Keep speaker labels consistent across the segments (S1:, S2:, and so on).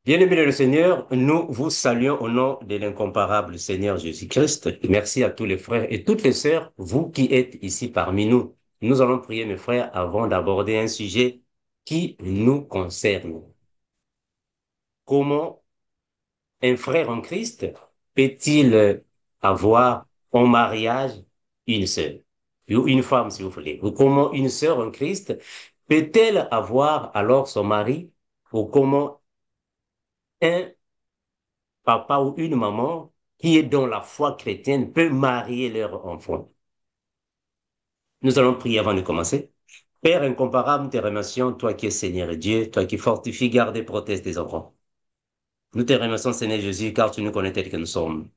S1: Bien-aimés de le Seigneur, nous vous saluons au nom de l'incomparable Seigneur Jésus-Christ. Merci à tous les frères et toutes les sœurs, vous qui êtes ici parmi nous. Nous allons prier, mes frères, avant d'aborder un sujet qui nous concerne. Comment un frère en Christ peut-il avoir en mariage une sœur, ou une femme, si vous voulez, ou comment une sœur en Christ peut-elle avoir alors son mari, ou comment un papa ou une maman qui est dans la foi chrétienne peut marier leur enfant. Nous allons prier avant de commencer. Père incomparable, nous te remercions, toi qui es Seigneur et Dieu, toi qui fortifies, garde et protège tes enfants. Nous te remercions, Seigneur Jésus, car tu nous connais tel que nous sommes.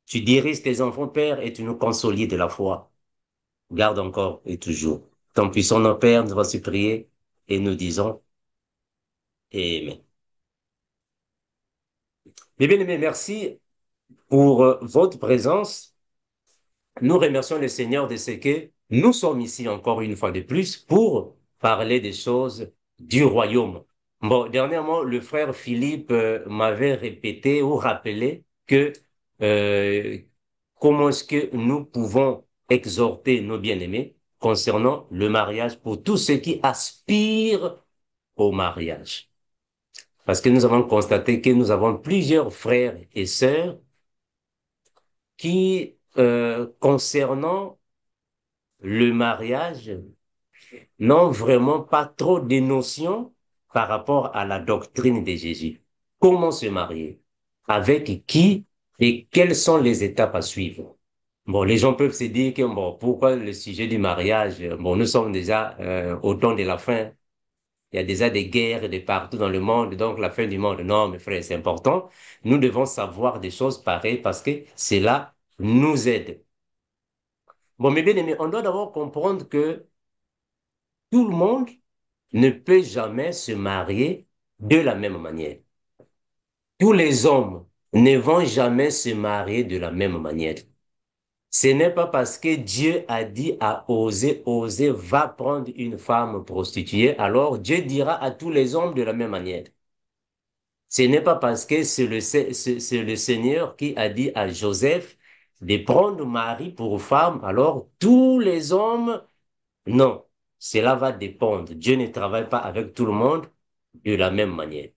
S1: Tu diriges tes enfants, Père, et tu nous consolides de la foi. Garde encore et toujours. Ton puissant nom, Père, nous allons prier et nous disons Amen. Mes bien-aimés, merci pour votre présence. Nous remercions le Seigneur de ce que nous sommes ici encore une fois de plus pour parler des choses du royaume. Bon, dernièrement, le frère Philippe m'avait répété ou rappelé que euh, comment est-ce que nous pouvons exhorter nos bien-aimés concernant le mariage pour tous ceux qui aspirent au mariage. Parce que nous avons constaté que nous avons plusieurs frères et sœurs qui, concernant le mariage, n'ont vraiment pas trop de notions par rapport à la doctrine de Jésus. Comment se marier? Avec qui? Et quelles sont les étapes à suivre? Bon, les gens peuvent se dire que, bon, pourquoi le sujet du mariage? Bon, nous sommes déjà au temps de la fin. Il y a déjà des guerres de partout dans le monde, donc la fin du monde. Non, mes frères, c'est important. Nous devons savoir des choses pareilles parce que cela nous aide. Bon, mes bien-aimés, on doit d'abord comprendre que tout le monde ne peut jamais se marier de la même manière. Tous les hommes ne vont jamais se marier de la même manière. Ce n'est pas parce que Dieu a dit à Osée, va prendre une femme prostituée, alors Dieu dira à tous les hommes de la même manière. Ce n'est pas parce que c'est le Seigneur qui a dit à Joseph de prendre Marie pour femme, alors tous les hommes, non, cela va dépendre. Dieu ne travaille pas avec tout le monde de la même manière.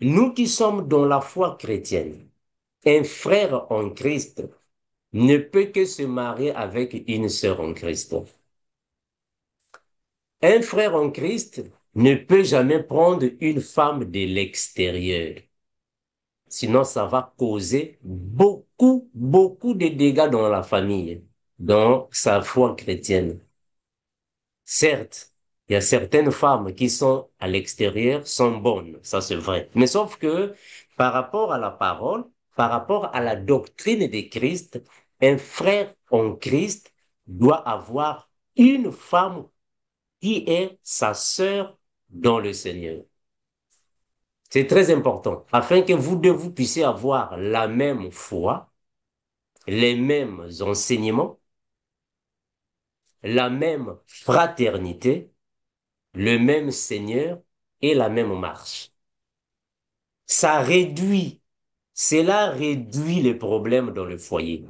S1: Nous qui sommes dans la foi chrétienne, un frère en Christ ne peut que se marier avec une sœur en Christ. Un frère en Christ ne peut jamais prendre une femme de l'extérieur. Sinon, ça va causer beaucoup de dégâts dans la famille, dans sa foi chrétienne. Certes, il y a certaines femmes qui sont à l'extérieur, sont bonnes, ça c'est vrai. Mais sauf que par rapport à la parole, par rapport à la doctrine de Christ, un frère en Christ doit avoir une femme qui est sa sœur dans le Seigneur. C'est très important, afin que vous deux, vous puissiez avoir la même foi, les mêmes enseignements, la même fraternité, le même Seigneur et la même marche. Ça réduit, cela réduit les problèmes dans le foyer.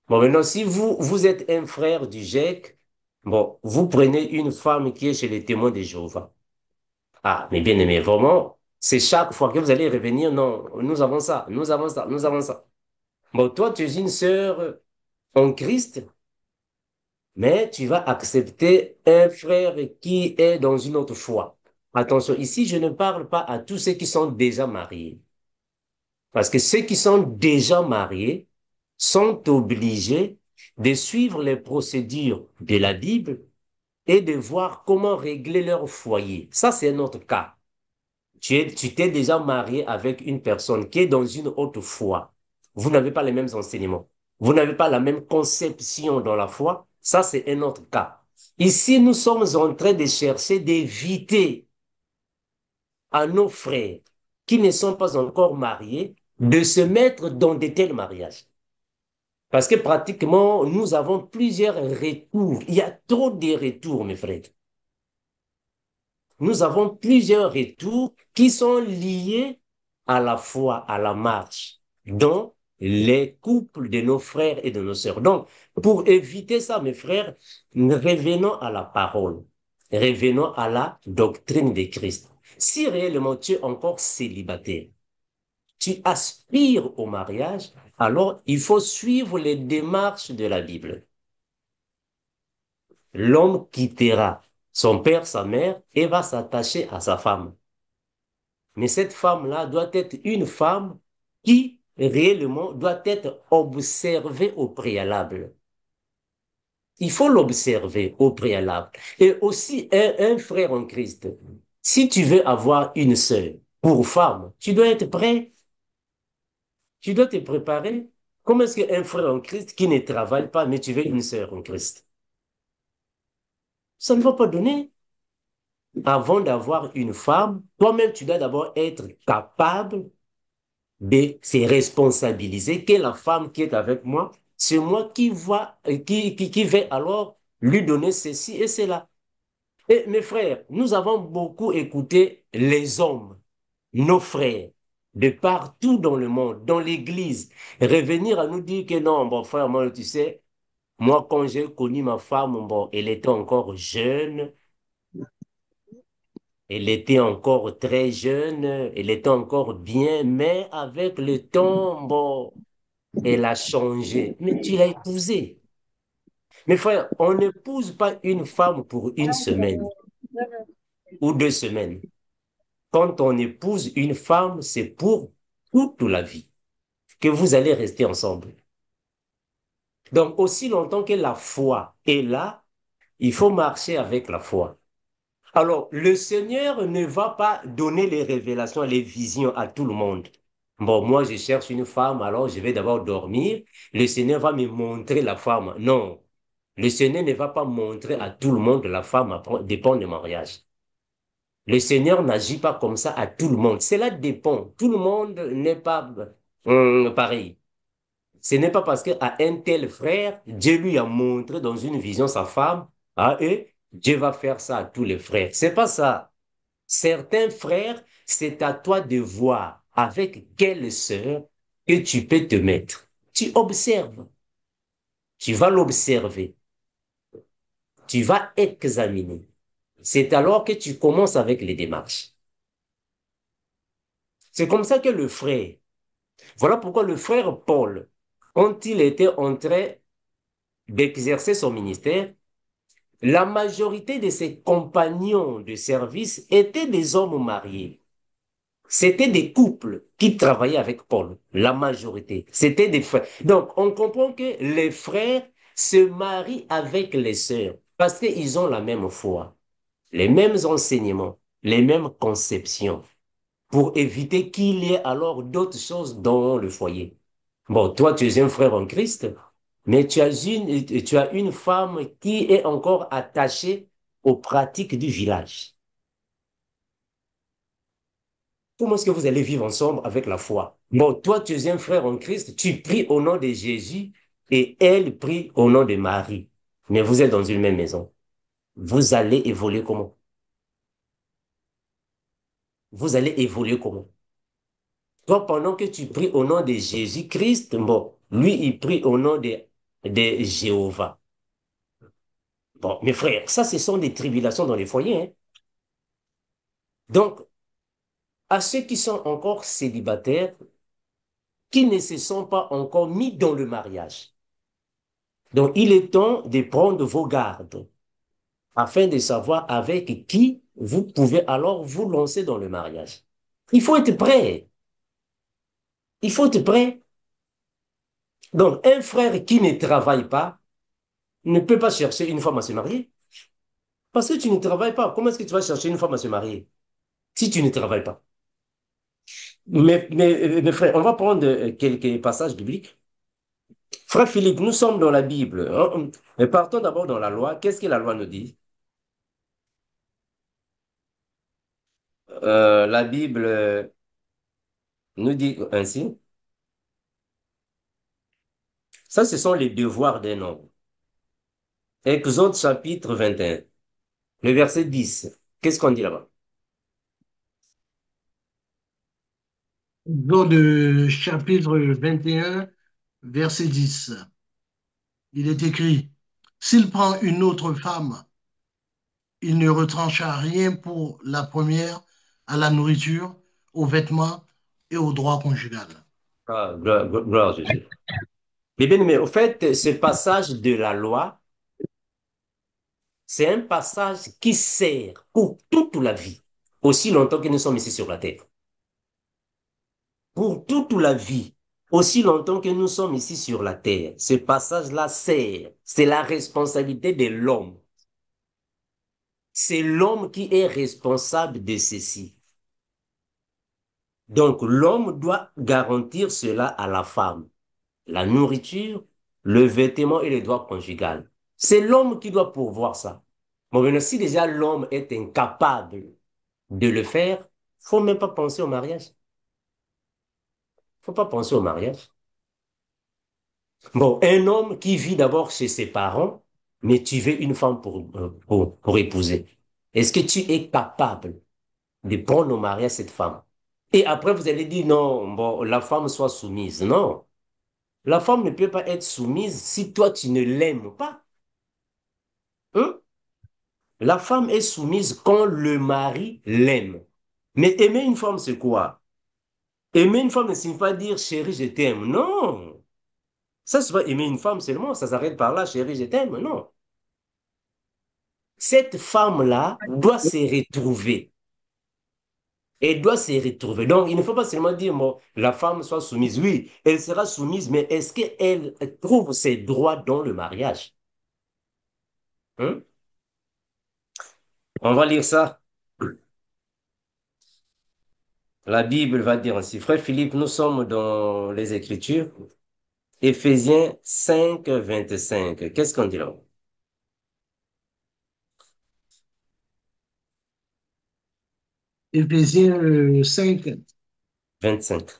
S1: Bon, maintenant, si vous êtes un frère du GEC, bon, vous prenez une femme qui est chez les témoins de Jéhovah. Ah, mais bien aimé, vraiment, c'est chaque fois que vous allez revenir, non, nous avons ça, nous avons ça, nous avons ça. Bon, toi, tu es une sœur en Christ, mais tu vas accepter un frère qui est dans une autre foi. Attention, ici, je ne parle pas à tous ceux qui sont déjà mariés. Parce que ceux qui sont déjà mariés sont obligés de suivre les procédures de la Bible et de voir comment régler leur foyer. Ça, c'est un autre cas. Tu t'es déjà marié avec une personne qui est dans une autre foi. Vous n'avez pas les mêmes enseignements. Vous n'avez pas la même conception dans la foi. Ça, c'est un autre cas. Ici, nous sommes en train de chercher d'éviter à nos frères qui ne sont pas encore mariés de se mettre dans de tels mariages. Parce que pratiquement, nous avons plusieurs retours. Il y a trop de retours, mes frères. nous avons plusieurs retours qui sont liés à la foi, à la marche, dont les couples de nos frères et de nos sœurs. Donc, pour éviter ça, mes frères, revenons à la parole, revenons à la doctrine de Christ. Si réellement tu es encore célibataire, tu aspires au mariage, alors il faut suivre les démarches de la Bible. L'homme quittera son père, sa mère et va s'attacher à sa femme. Mais cette femme-là doit être une femme qui réellement doit être observée au préalable. Il faut l'observer au préalable. Et aussi un frère en Christ. Si tu veux avoir une sœur pour femme, tu dois être prêt. Tu dois te préparer. Comment est-ce qu'un frère en Christ qui ne travaille pas, mais tu veux une sœur en Christ? Ça ne va pas donner. Avant d'avoir une femme, toi-même, tu dois d'abord être capable de se responsabiliser que la femme qui est avec moi, c'est moi qui vais alors lui donner ceci et cela. Et mes frères, nous avons beaucoup écouté les hommes, nos frères, de partout dans le monde, dans l'Église, revenir à nous dire que non, bon frère, moi, tu sais, moi, quand j'ai connu ma femme, bon, elle était encore jeune, elle était encore très jeune, elle était encore bien, mais avec le temps, bon, elle a changé. Mais tu l'as épousée. Mes frères, on n'épouse pas une femme pour une semaine ou 2 semaines. Quand on épouse une femme, c'est pour toute la vie que vous allez rester ensemble. Donc, aussi longtemps que la foi est là, il faut marcher avec la foi. Alors, le Seigneur ne va pas donner les révélations, les visions à tout le monde. Bon, moi, je cherche une femme, alors je vais d'abord dormir. Le Seigneur va me montrer la femme. Non, le Seigneur ne va pas montrer à tout le monde la femme dépend du mariage. Le Seigneur n'agit pas comme ça à tout le monde. Cela dépend. Tout le monde n'est pas pareil. Ce n'est pas parce qu'à un tel frère, Dieu lui a montré dans une vision sa femme, ah, et Dieu va faire ça à tous les frères. C'est pas ça. Certains frères, c'est à toi de voir avec quelle sœur que tu peux te mettre. Tu observes. Tu vas l'observer. Tu vas examiner. C'est alors que tu commences avec les démarches. C'est comme ça que le frère, voilà pourquoi le frère Paul, quand il était en train d'exercer son ministère, la majorité de ses compagnons de service étaient des hommes mariés. C'était des couples qui travaillaient avec Paul, la majorité. C'était des frères. Donc, on comprend que les frères se marient avec les sœurs parce qu'ils ont la même foi, les mêmes enseignements, les mêmes conceptions, pour éviter qu'il y ait alors d'autres choses dans le foyer. Bon, toi, tu es un frère en Christ, mais tu as une femme qui est encore attachée aux pratiques du village. Comment est-ce que vous allez vivre ensemble avec la foi? Bon, toi, tu es un frère en Christ, tu pries au nom de Jésus et elle prie au nom de Marie. Mais vous êtes dans une même maison. Vous allez évoluer comment? Vous allez évoluer comment? Toi, pendant que tu pries au nom de Jésus-Christ, bon, lui, il prie au nom de Jéhovah. Bon, mes frères, ça, ce sont des tribulations dans les foyers, hein. Donc, à ceux qui sont encore célibataires, qui ne se sont pas encore mis dans le mariage. Donc, il est temps de prendre vos gardes afin de savoir avec qui vous pouvez alors vous lancer dans le mariage. Il faut être prêt. Il faut être prêt. Donc, un frère qui ne travaille pas ne peut pas chercher une femme à se marier. Parce que tu ne travailles pas. Comment est-ce que tu vas chercher une femme à se marier si tu ne travailles pas? Mes frères, on va prendre quelques passages bibliques. Frère Philippe, nous sommes dans la Bible, hein. Mais partons d'abord dans la loi. Qu'est-ce que la loi nous dit? La Bible nous dit ainsi. Ça, ce sont les devoirs d'un homme. Exode chapitre 21, le verset 10. Qu'est-ce qu'on dit là-bas?
S2: Exode chapitre 21, verset 10. Il est écrit, s'il prend une autre femme, il ne retranchera rien pour la première, à la nourriture, aux vêtements et au droit conjugal.
S1: Ah, gloire à Jésus. Mais bien aimé, au fait, ce passage de la loi, c'est un passage qui sert pour toute la vie, aussi longtemps que nous sommes ici sur la terre. Pour toute la vie, aussi longtemps que nous sommes ici sur la terre, ce passage-là sert. C'est la responsabilité de l'homme. C'est l'homme qui est responsable de ceci. Donc, l'homme doit garantir cela à la femme. La nourriture, le vêtement et le droit conjugal. C'est l'homme qui doit pourvoir ça. Bon, maintenant, si déjà l'homme est incapable de le faire, faut même pas penser au mariage. Faut pas penser au mariage. Bon, un homme qui vit d'abord chez ses parents, mais tu veux une femme pour épouser. Est-ce que tu es capable de prendre au mariage cette femme? Et après, vous allez dire, non, bon, la femme soit soumise. Non, la femme ne peut pas être soumise si toi, tu ne l'aimes pas. Hein? La femme est soumise quand le mari l'aime. Mais aimer une femme, c'est quoi? Aimer une femme ne signifie pas dire chérie, je t'aime. Non. Ça, c'est pas aimer une femme seulement. Ça s'arrête par là, chérie, je t'aime. Non. Cette femme-là doit se retrouver. Elle doit se retrouver. Donc, il ne faut pas seulement dire, bon, la femme soit soumise. Oui, elle sera soumise, mais est-ce qu'elle trouve ses droits dans le mariage? Hein? On va lire ça. La Bible va dire ainsi. Frère Philippe, nous sommes dans les Écritures. Éphésiens 5, 25. Qu'est-ce qu'on dit là?
S2: Éphésiens 5,
S1: 25.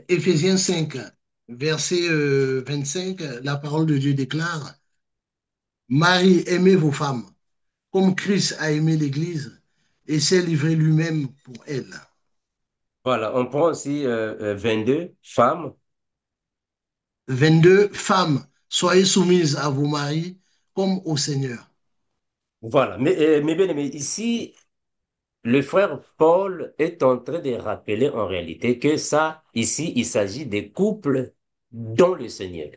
S2: Éphésiens 5, verset 25, la parole de Dieu déclare, Marie, aimez vos femmes, comme Christ a aimé l'Église et s'est livré lui-même pour elle.
S1: Voilà, on prend aussi 22, femmes.
S2: 22, femmes, soyez soumises à vos maris comme au Seigneur.
S1: Voilà, mais bien aimé, ici, le frère Paul est en train de rappeler en réalité que ça, ici, il s'agit des couples dans le Seigneur.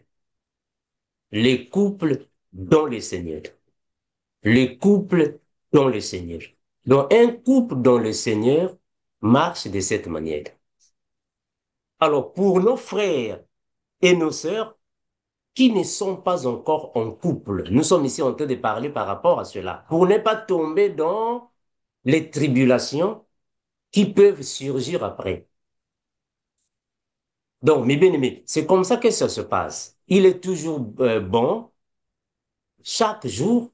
S1: Les couples dans le Seigneur. Les couples dans le Seigneur. Donc, un couple dans le Seigneur marche de cette manière. Alors, pour nos frères et nos sœurs qui ne sont pas encore en couple, nous sommes ici en train de parler par rapport à cela, pour ne pas tomber dans les tribulations qui peuvent surgir après. Donc, mes bien-aimés, c'est comme ça que ça se passe. Il est toujours bon, chaque jour,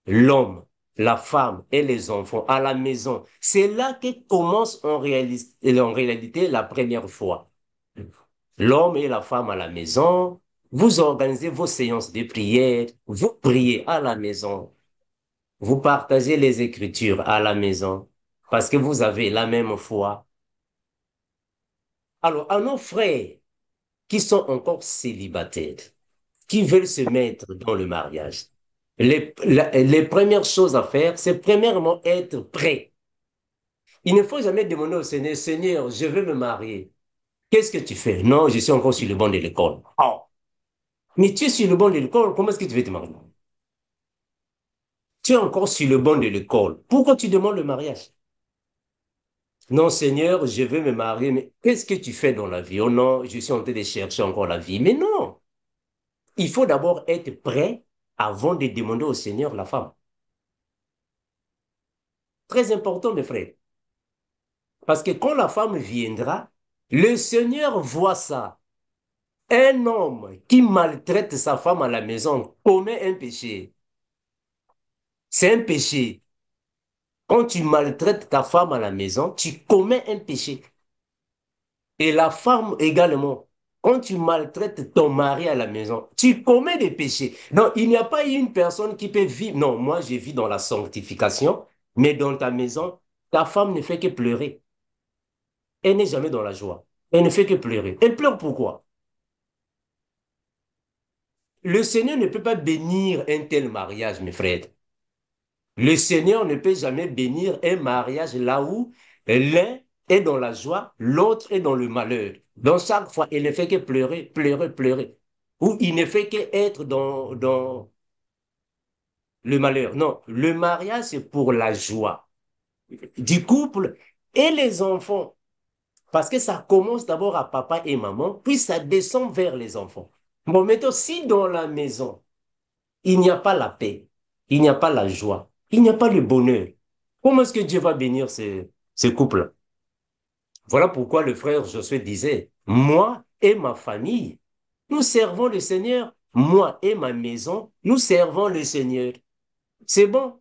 S1: l'homme, la femme et les enfants à la maison. C'est là que commence en réalité la première fois. L'homme et la femme à la maison, vous organisez vos séances de prière, vous priez à la maison, vous partagez les Écritures à la maison, parce que vous avez la même foi. Alors, à nos frères qui sont encore célibataires, qui veulent se mettre dans le mariage, les premières choses à faire, c'est premièrement être prêt. Il ne faut jamais demander au Seigneur, Seigneur, je veux me marier. Qu'est-ce que tu fais? Non, je suis encore sur le banc de l'école. Oh, mais tu es sur le banc de l'école, comment est-ce que tu veux te marier? Tu es encore sur le banc de l'école. Pourquoi tu demandes le mariage? Non, Seigneur, je veux me marier, mais qu'est-ce que tu fais dans la vie? Oh non, je suis en train de chercher encore la vie. Mais non, il faut d'abord être prêt avant de demander au Seigneur la femme. Très important, mes frères. Parce que quand la femme viendra, le Seigneur voit ça. Un homme qui maltraite sa femme à la maison commet un péché. C'est un péché. Quand tu maltraites ta femme à la maison, tu commets un péché. Et la femme également. quand tu maltraites ton mari à la maison, tu commets des péchés. Non, il n'y a pas une personne qui peut vivre. Non, moi, je vis dans la sanctification, mais dans ta maison, ta femme ne fait que pleurer. Elle n'est jamais dans la joie. Elle ne fait que pleurer. Elle pleure pourquoi? Le Seigneur ne peut pas bénir un tel mariage, mes frères. Le Seigneur ne peut jamais bénir un mariage là où l'un est dans la joie, l'autre est dans le malheur. Donc chaque fois, il ne fait que pleurer, pleurer, pleurer. Ou il ne fait qu'être dans le malheur. Non, le mariage, c'est pour la joie du couple et les enfants. Parce que ça commence d'abord à papa et maman, puis ça descend vers les enfants. Bon, maintenant, si dans la maison, il n'y a pas la paix, il n'y a pas la joie, il n'y a pas le bonheur, comment est-ce que Dieu va bénir ce couple? Voilà pourquoi le frère Josué disait, moi et ma famille, nous servons le Seigneur. Moi et ma maison, nous servons le Seigneur. C'est bon.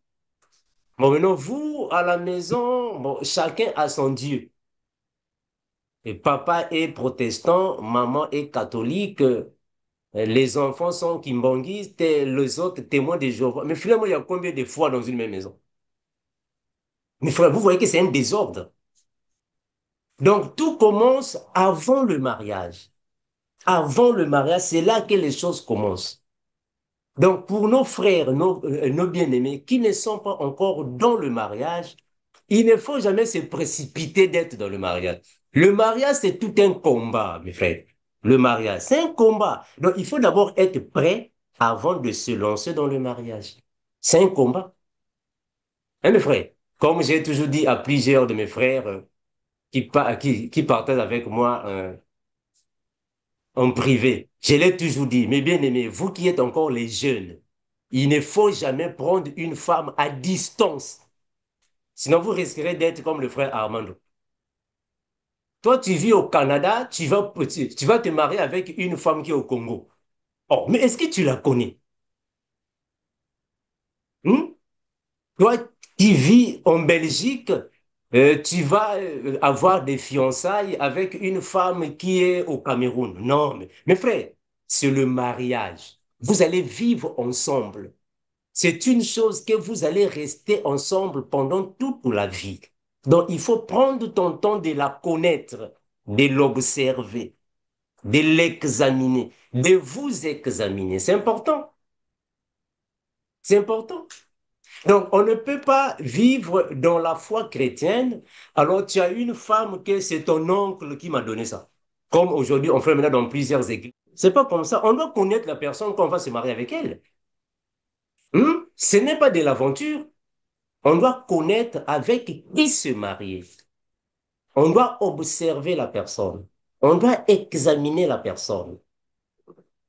S1: Bon, maintenant, vous, à la maison, bon, chacun a son Dieu. Et papa est protestant, maman est catholique, les enfants sont kimbongistes, et les autres témoins de Jéhovah. Mais finalement, il y a combien de fois dans une même maison? Mais frère, vous voyez que c'est un désordre. Donc, tout commence avant le mariage. Avant le mariage, c'est là que les choses commencent. Donc, pour nos frères, nos bien-aimés qui ne sont pas encore dans le mariage, il ne faut jamais se précipiter d'être dans le mariage. Le mariage, c'est tout un combat, mes frères. Le mariage, c'est un combat. Donc, il faut d'abord être prêt avant de se lancer dans le mariage. C'est un combat. Hein, mes frères? Comme j'ai toujours dit à plusieurs de mes frères qui partagent avec moi en privé, je l'ai toujours dit, mes bien-aimés, vous qui êtes encore les jeunes, il ne faut jamais prendre une femme à distance. Sinon, vous risquerez d'être comme le frère Armando. Toi, tu vis au Canada, tu vas te marier avec une femme qui est au Congo. Oh, mais est-ce que tu la connais? Hmm? Toi qui vis en Belgique, tu vas avoir des fiançailles avec une femme qui est au Cameroun. Non, mais mes frères, c'est le mariage. Vous allez vivre ensemble. C'est une chose que vous allez rester ensemble pendant toute la vie. Donc, il faut prendre ton temps de la connaître, de l'observer, de l'examiner, de vous examiner. C'est important. C'est important. Donc, on ne peut pas vivre dans la foi chrétienne. Alors, tu as une femme que c'est ton oncle qui m'a donné ça. Comme aujourd'hui, on fait maintenant dans plusieurs églises. C'est pas comme ça. On doit connaître la personne quand on va se marier avec elle. Ce n'est pas de l'aventure. On doit connaître avec qui se marier. On doit observer la personne. On doit examiner la personne.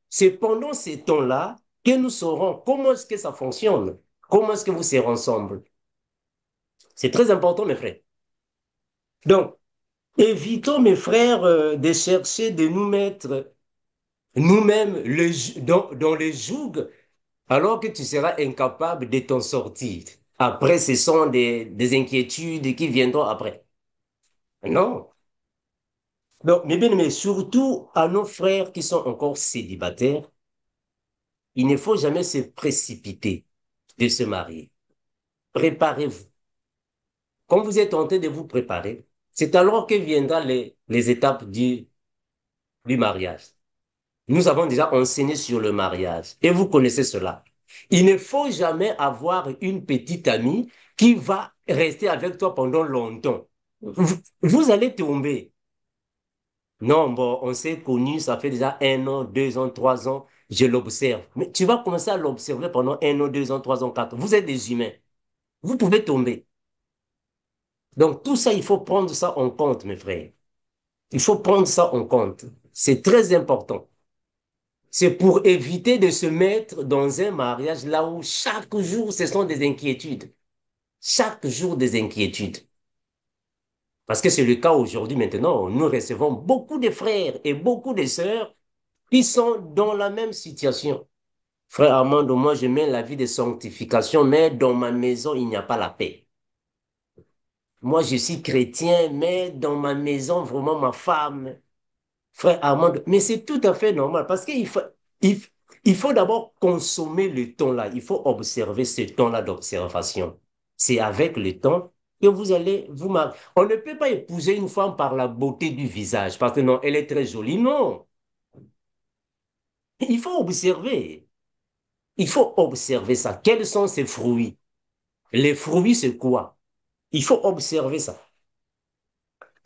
S1: C'est pendant ces temps-là que nous saurons comment est-ce que ça fonctionne. Comment est-ce que vous serez ensemble. C'est très important, mes frères. Donc, évitons, mes frères, de chercher de nous mettre nous-mêmes dans le joug alors que tu seras incapable de t'en sortir. Après, ce sont des inquiétudes qui viendront après. Non. Donc, mes bien-aimés, surtout à nos frères qui sont encore célibataires, il ne faut jamais se précipiter de se marier. Préparez-vous. Quand vous êtes en train de vous préparer, c'est alors que viendront les étapes du mariage. Nous avons déjà enseigné sur le mariage et vous connaissez cela. Il ne faut jamais avoir une petite amie qui va rester avec toi pendant longtemps. Vous allez tomber. Non, bon, on s'est connus, ça fait déjà 1 an, 2 ans, 3 ans, je l'observe. Mais tu vas commencer à l'observer pendant 1 an, 2 ans, 3 ans, 4 ans. Vous êtes des humains. Vous pouvez tomber. Donc tout ça, il faut prendre ça en compte, mes frères. Il faut prendre ça en compte. C'est très important. C'est pour éviter de se mettre dans un mariage là où chaque jour, ce sont des inquiétudes. Chaque jour, des inquiétudes. Parce que c'est le cas aujourd'hui maintenant. Nous recevons beaucoup de frères et beaucoup de sœurs qui sont dans la même situation. Frère Armando, moi je mène la vie de sanctification, mais dans ma maison, il n'y a pas la paix. Moi je suis chrétien, mais dans ma maison, vraiment, ma femme, frère Armand, mais c'est tout à fait normal parce il, il faut d'abord consommer le temps-là. Il faut observer ce temps-là d'observation. C'est avec le temps que vous allez vous marier. On ne peut pas épouser une femme par la beauté du visage parce que non, elle est très jolie. Non, il faut observer. Il faut observer ça. Quels sont ses fruits? Les fruits, c'est quoi? Il faut observer ça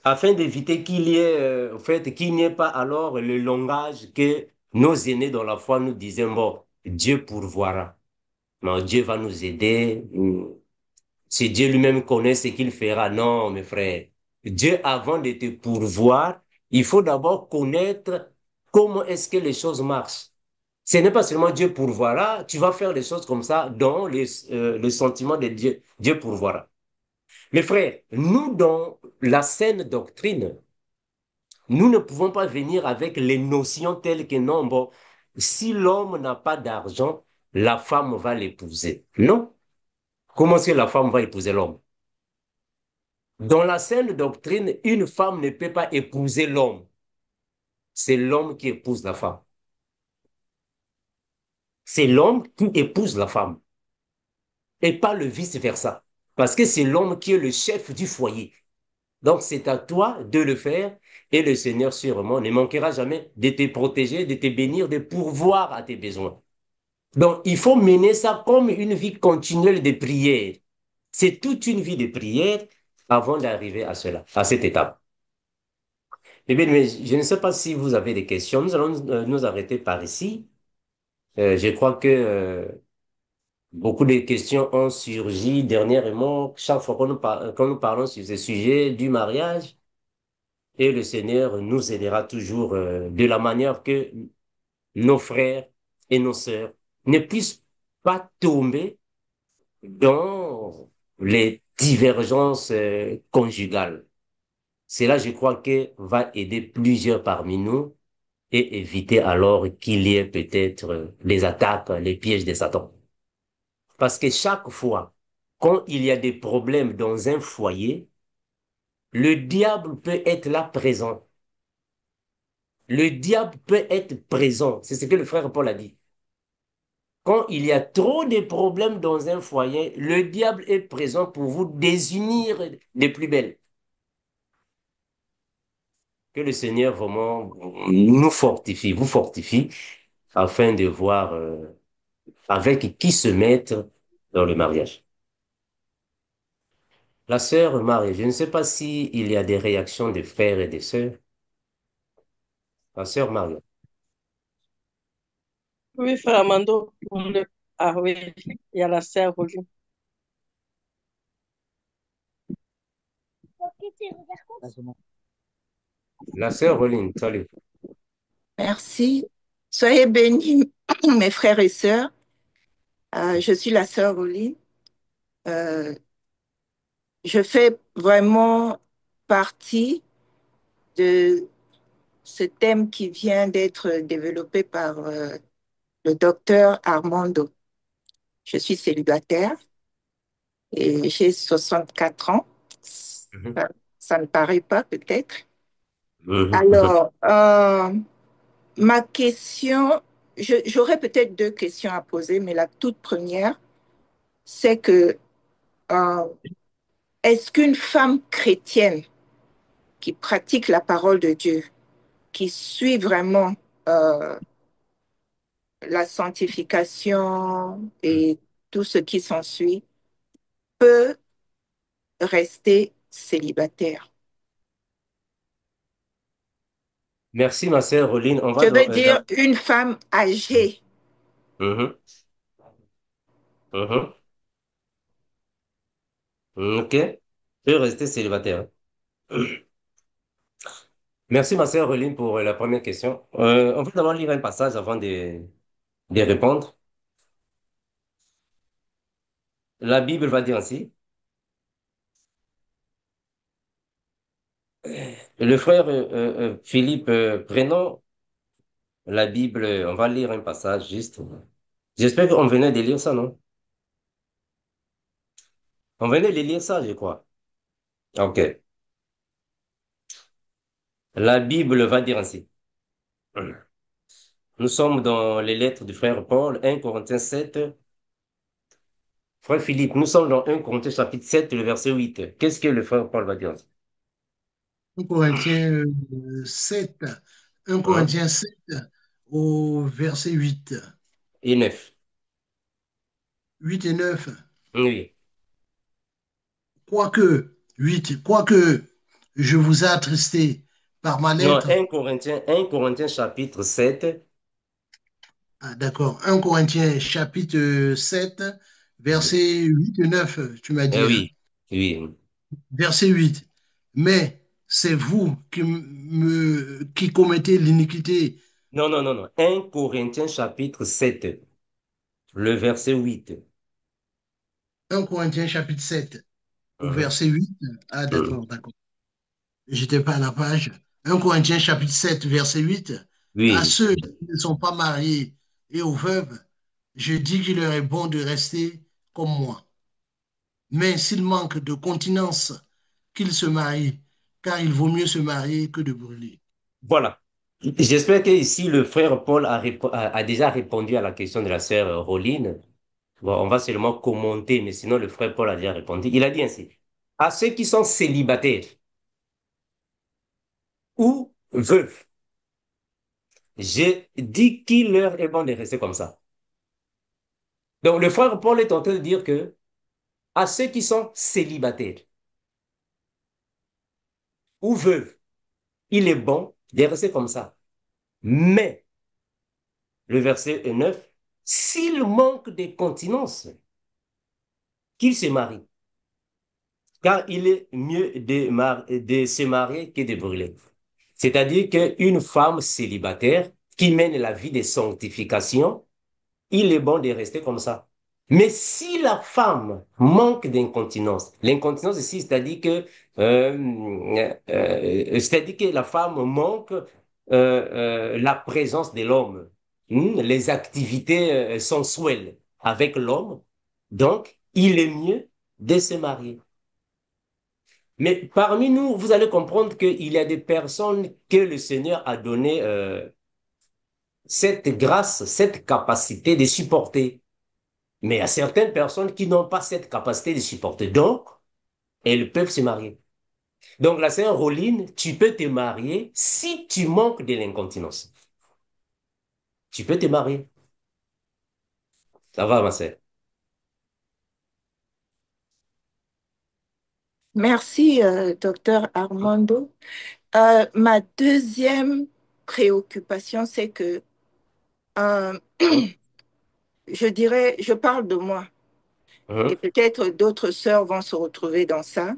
S1: afin d'éviter qu'il y ait, en fait, qu'il n'y ait pas alors le langage que nos aînés dans la foi nous disaient, bon, Dieu pourvoira. Non, Dieu va nous aider. Si Dieu lui-même connaît ce qu'il fera, non, mes frères. Dieu, avant de te pourvoir, il faut d'abord connaître comment est-ce que les choses marchent. Ce n'est pas seulement Dieu pourvoira, tu vas faire des choses comme ça dans le sentiment de Dieu. Dieu pourvoira. Mes frères, nous, dans la saine doctrine, nous ne pouvons pas venir avec les notions telles que non, bon, si l'homme n'a pas d'argent, la femme va l'épouser. Non. Comment est-ce que la femme va épouser l'homme? Dans la saine doctrine, une femme ne peut pas épouser l'homme. C'est l'homme qui épouse la femme. C'est l'homme qui épouse la femme et pas le vice-versa. Parce que c'est l'homme qui est le chef du foyer. Donc, c'est à toi de le faire et le Seigneur sûrement ne manquera jamais de te protéger, de te bénir, de pourvoir à tes besoins. Donc, il faut mener ça comme une vie continuelle de prière. C'est toute une vie de prière avant d'arriver à cela, à cette étape. Eh bien, mais je ne sais pas si vous avez des questions. Nous allons nous arrêter par ici. Je crois que beaucoup de questions ont surgi dernièrement, chaque fois quand nous parlons sur ce sujet du mariage. Et le Seigneur nous aidera toujours de la manière que nos frères et nos sœurs ne puissent pas tomber dans les divergences conjugales. Cela, je crois que va aider plusieurs parmi nous et éviter alors qu'il y ait peut-être les attaques, les pièges de Satan. Parce que chaque fois, quand il y a des problèmes dans un foyer, le diable peut être là présent. Le diable peut être présent. C'est ce que le frère Paul a dit. Quand il y a trop de problèmes dans un foyer, le diable est présent pour vous désunir les plus belles. Que le Seigneur vraiment nous fortifie, vous fortifie, afin de voir avec qui se mettre dans le mariage. La sœur Marie, je ne sais pas si il y a des réactions des frères et des sœurs. La sœur Marie.
S3: Oui, frère Amando, ah oui, il y a la sœur Pauline.
S1: La sœur Roline, salut.
S4: Merci. Soyez bénis, mes frères et sœurs. Je suis la sœur Pauline. Euh, je fais vraiment partie de ce thème qui vient d'être développé par le docteur Armando. Je suis célibataire et j'ai 64 ans.
S1: Mhm.
S4: Ça ne paraît pas peut-être.
S1: Mhm.
S4: Alors, ma question, j'aurais peut-être deux questions à poser, mais la toute première, c'est que euh, est-ce qu'une femme chrétienne qui pratique la parole de Dieu, qui suit vraiment euh, la sanctification et tout ce qui s'ensuit, peut rester célibataire?
S1: Merci, ma sœur Roline. On
S4: Je
S1: va
S4: veux dire une femme âgée.
S1: Mhm. Mhm. Ok. Je vais rester célibataire. Merci, ma sœur Roline, pour la première question. On va d'abord lire un passage avant de répondre. La Bible va dire ainsi. Le frère Philippe, prenons la Bible, on va lire un passage juste. J'espère qu'on venait de lire ça, non? On venait de lire ça, je crois. Ok. La Bible va dire ainsi. Nous sommes dans les lettres du frère Paul, 1 Corinthiens 7. Frère Philippe, nous sommes dans 1 Corinthiens chapitre 7, le verset 8. Qu'est-ce que le frère Paul va dire?
S2: 1 Corinthiens 7, 1
S1: Hein?
S2: Corinthiens 7 au verset 8,
S1: Et 9.
S2: 8 et 9.
S1: Oui.
S2: Quoique je vous ai attristé par ma
S1: Non,
S2: lettre,
S1: 1 Corinthiens chapitre 7.
S2: ah, d'accord, 1 Corinthiens chapitre 7,
S1: Mhm.
S2: verset 8 et 9, tu m'as
S1: Eh
S2: dit, hein?
S1: oui, oui.
S2: Verset 8. Mais c'est vous qui commettez l'iniquité.
S1: Non, non, non, non. 1 Corinthiens chapitre 7, le verset 8.
S2: 1 Corinthiens chapitre 7, au
S1: Mhm.
S2: verset 8. Ah,
S1: Mhm.
S2: d'accord, d'accord. J'étais pas à la page. 1 Corinthiens chapitre 7, verset 8. À
S1: Oui.
S2: ceux qui ne sont pas mariés et aux veuves, je dis qu'il leur est bon de rester comme moi. Mais s'ils manquent de continence, qu'ils se marient, car il vaut mieux se marier que de brûler.
S1: Voilà. J'espère que ici le frère Paul a déjà répondu à la question de la sœur Roline. Bon, on va seulement commenter, mais sinon le frère Paul a déjà répondu. Il a dit ainsi, à ceux qui sont célibataires ou veufs, j'ai dit qu'il leur est bon de rester comme ça. Donc le frère Paul est en train de dire que à ceux qui sont célibataires ou veuves, il est bon de rester comme ça. Mais, le verset 9, s'il manque de continence, qu'il se marie, car il est mieux de se marier que de brûler. C'est-à-dire qu'une femme célibataire qui mène la vie de sanctification, il est bon de rester comme ça. Mais si la femme manque d'incontinence, l'incontinence ici, c'est-à-dire que la femme manque la présence de l'homme, les activités sensuelles avec l'homme, donc il est mieux de se marier. Mais parmi nous, vous allez comprendre qu'il y a des personnes que le Seigneur a donné cette grâce, cette capacité de supporter. Mais il y a certaines personnes qui n'ont pas cette capacité de supporter. Donc, elles peuvent se marier. Donc, la sœur Roline, tu peux te marier si tu manques de l'incontinence. Tu peux te marier. Ça va, ma sœur?
S4: Merci, docteur Armando. Ma deuxième préoccupation, c'est que euh,
S1: Hein?
S4: je dirais, je parle de moi, et
S1: Hein?
S4: peut-être d'autres sœurs vont se retrouver dans ça,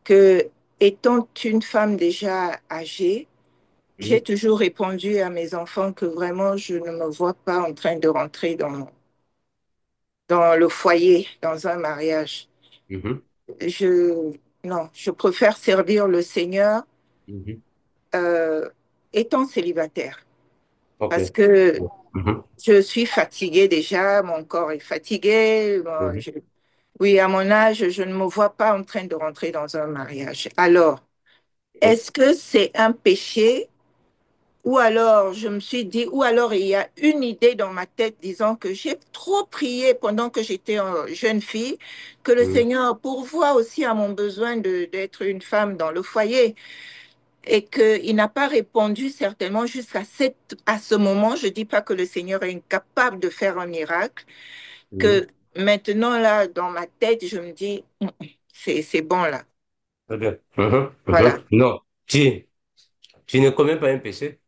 S4: que étant une femme déjà âgée, j'ai
S1: Mhm.
S4: toujours répondu à mes enfants que vraiment, je ne me vois pas en train de rentrer dans le foyer, dans un mariage.
S1: Mhm.
S4: Je, non, je préfère servir le Seigneur
S1: Mhm.
S4: euh, étant célibataire
S1: OK.
S4: parce que
S1: Mhm.
S4: je suis fatiguée déjà, mon corps est fatigué.
S1: Mhm.
S4: Oui, à mon âge, je ne me vois pas en train de rentrer dans un mariage. Alors,
S1: Mhm.
S4: est-ce que c'est un péché? Ou alors, je me suis dit, ou alors il y a une idée dans ma tête disant que j'ai trop prié pendant que j'étais jeune fille, que le
S1: Mhm.
S4: Seigneur pourvoit aussi à mon besoin d'être une femme dans le foyer et qu'il n'a pas répondu certainement à ce moment. Je ne dis pas que le Seigneur est incapable de faire un miracle,
S1: Mhm.
S4: que maintenant, là, dans ma tête, je me dis, c'est bon là.
S1: Très bien. Mhm. Mhm.
S4: Voilà.
S1: Non, tu ne commets pas un péché.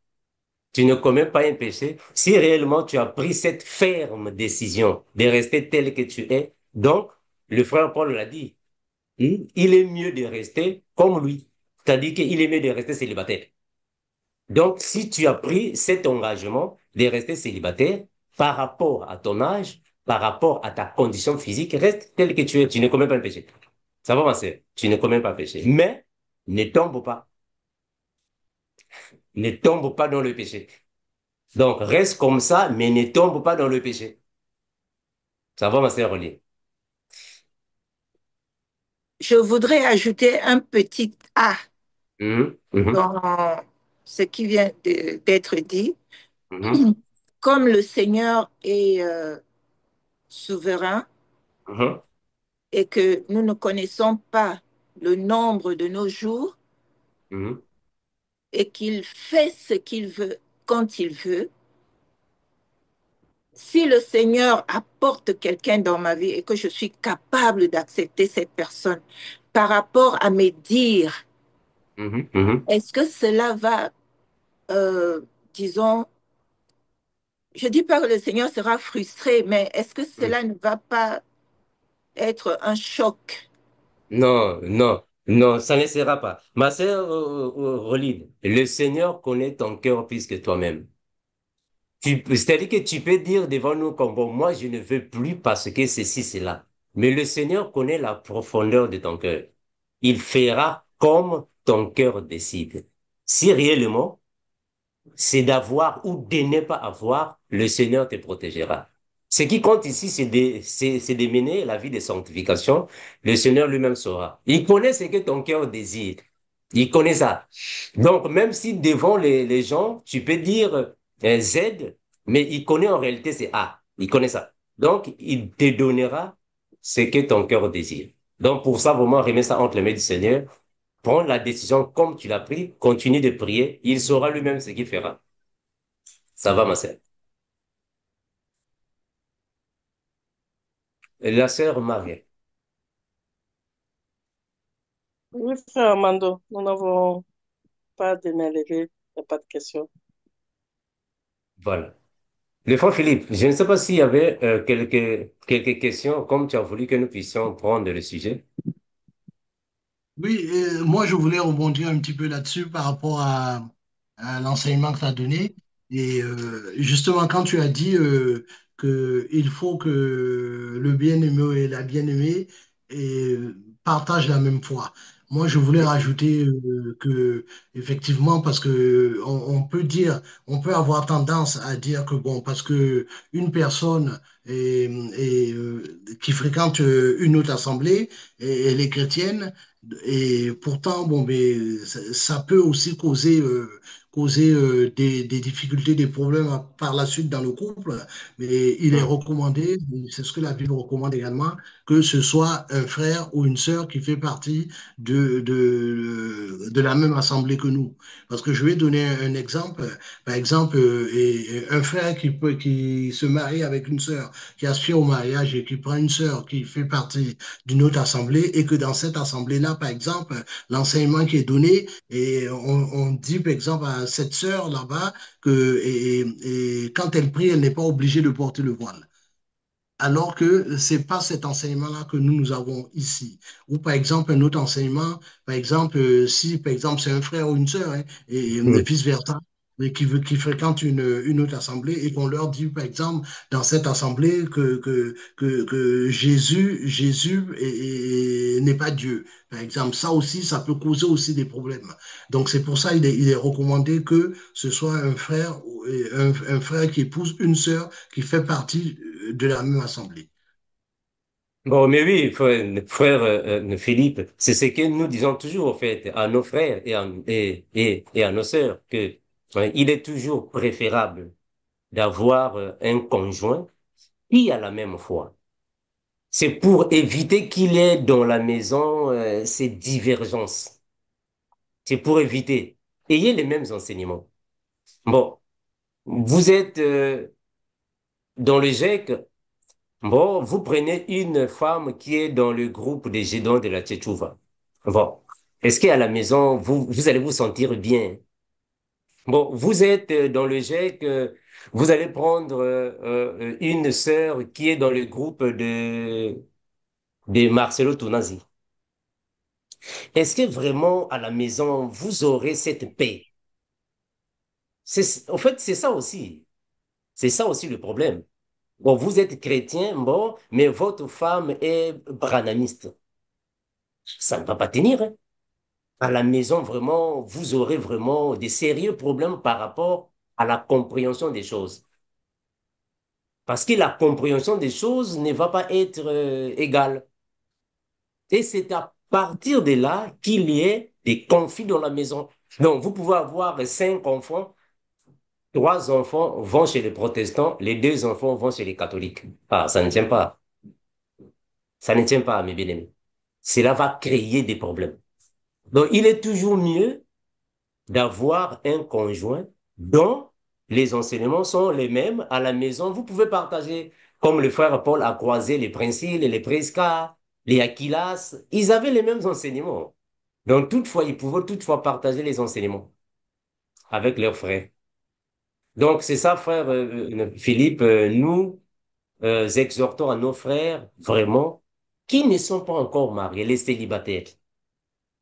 S1: Tu ne commets pas un péché si réellement tu as pris cette ferme décision de rester tel que tu es. Donc, le frère Paul l'a dit, il est mieux de rester comme lui. C'est-à-dire qu'il est mieux de rester célibataire. Donc, si tu as pris cet engagement de rester célibataire par rapport à ton âge, par rapport à ta condition physique, reste tel que tu es. Tu ne commets pas un péché. Ça va, ma sœur? Tu ne commets pas un péché. Mais ne tombe pas. Ne tombe pas dans le péché. Donc, reste comme ça, mais ne tombe pas dans le péché. Ça va, ma sœur Oli?
S4: Je voudrais ajouter un petit A
S1: Mhm, mhm,
S4: dans ce qui vient d'être dit.
S1: Mhm,
S4: Comme le Seigneur est souverain
S1: mhm,
S4: et que nous ne connaissons pas le nombre de nos jours
S1: mhm,
S4: et qu'il fait ce qu'il veut quand il veut, si le Seigneur apporte quelqu'un dans ma vie et que je suis capable d'accepter cette personne par rapport à mes dires,
S1: mhm, mhm.
S4: est-ce que cela va, euh, disons, je ne dis pas que le Seigneur sera frustré, mais est-ce que
S1: Mhm.
S4: cela ne va pas être un choc?
S1: Non, non, non, ça ne sera pas. Ma sœur Roline, le Seigneur connaît ton cœur plus que toi-même. C'est-à-dire que tu peux dire devant nous comme bon, moi je ne veux plus parce que ceci, cela. Mais le Seigneur connaît la profondeur de ton cœur. Il fera comme ton cœur décide. Si réellement, c'est d'avoir ou de ne pas avoir, le Seigneur te protégera. Ce qui compte ici, c'est de mener la vie de sanctification. Le Seigneur lui-même saura. Il connaît ce que ton cœur désire. Il connaît ça. Donc, même si devant les gens, tu peux dire Z, mais il connaît en réalité c'est A. Il connaît ça. Donc, il te donnera ce que ton cœur désire. Donc, pour ça, vraiment, remets ça entre les mains du Seigneur. Prends la décision comme tu l'as pris. Continue de prier. Il saura lui-même ce qu'il fera. Ça va, ma sœur. Et la sœur Marie.
S3: Oui, frère Armando, nous n'avons pas de main levée, il n'y a pas de question.
S1: Voilà. Le frère Philippe, je ne sais pas s'il y avait quelques questions, comme tu as voulu que nous puissions prendre le sujet.
S2: Oui, moi je voulais rebondir un petit peu là-dessus par rapport à l'enseignement que tu as donné. Et justement, quand tu as dit qu'il faut que le bien-aimé et la bien-aimée partagent la même foi. Moi, je voulais rajouter que, effectivement, parce que on peut dire, on peut avoir tendance à dire que, bon, parce que une personne qui fréquente une autre assemblée, et elle est chrétienne, et pourtant, bon, mais ça peut aussi causer des difficultés, des problèmes par la suite dans le couple. Mais il est
S1: Hmm.
S2: recommandé, c'est ce que la Bible recommande également, que ce soit un frère ou une sœur qui fait partie de la même assemblée que nous. Parce que je vais donner un exemple. Par exemple, un frère qui se marie avec une sœur, qui aspire au mariage et qui prend une sœur qui fait partie d'une autre assemblée et que dans cette assemblée-là, par exemple, l'enseignement qui est donné et on dit, par exemple, à cette sœur là-bas que et quand elle prie, elle n'est pas obligée de porter le voile. Alors que c'est pas cet enseignement-là que nous avons ici. Ou par exemple, un autre enseignement, par exemple, si par exemple c'est un frère ou une sœur, hein, et
S1: Hmm.
S2: vice-versa, mais qui fréquente une autre assemblée et qu'on leur dit, par exemple, dans cette assemblée que Jésus n'est pas Dieu. Par exemple, ça aussi, ça peut causer aussi des problèmes. Donc c'est pour ça il est recommandé que ce soit un frère, un frère qui épouse une sœur qui fait partie de la même assemblée.
S1: Bon, mais oui, frère Philippe, c'est ce que nous disons toujours, au fait, à nos frères et à nos sœurs, que il est toujours préférable d'avoir un conjoint qui a la même foi. C'est pour éviter qu'il y ait dans la maison ces divergences. C'est pour éviter. Ayez les mêmes enseignements. Bon, vous êtes dans le GEC. Bon, vous prenez une femme qui est dans le groupe des Gédons de la Tchétchouva. Bon, est-ce qu'à la maison, vous allez vous sentir bien? Bon, vous êtes dans le GEC, vous allez prendre une sœur qui est dans le groupe de Marcelo Tounasi. Est-ce que vraiment à la maison, vous aurez cette paix? En fait, c'est ça aussi. C'est ça aussi le problème. Bon, vous êtes chrétien, bon, mais votre femme est branamiste. Ça ne va pas tenir, hein. À la maison, vraiment, vous aurez vraiment des sérieux problèmes par rapport à la compréhension des choses. Parce que la compréhension des choses ne va pas être égale. Et c'est à partir de là qu'il y ait des conflits dans la maison. Donc, vous pouvez avoir 5 enfants, 3 enfants vont chez les protestants, les 2 enfants vont chez les catholiques. Ah, ça ne tient pas. Ça ne tient pas, mes bien-aimés. Cela va créer des problèmes. Donc, il est toujours mieux d'avoir un conjoint dont les enseignements sont les mêmes à la maison. Vous pouvez partager, comme le frère Paul a croisé les Princiles, les Prisca, les Aquilas. Ils avaient les mêmes enseignements. Donc, toutefois, ils pouvaient toutefois partager les enseignements avec leurs frères. Donc, c'est ça, frère Philippe, nous exhortons à nos frères, vraiment, qui ne sont pas encore mariés, les célibataires.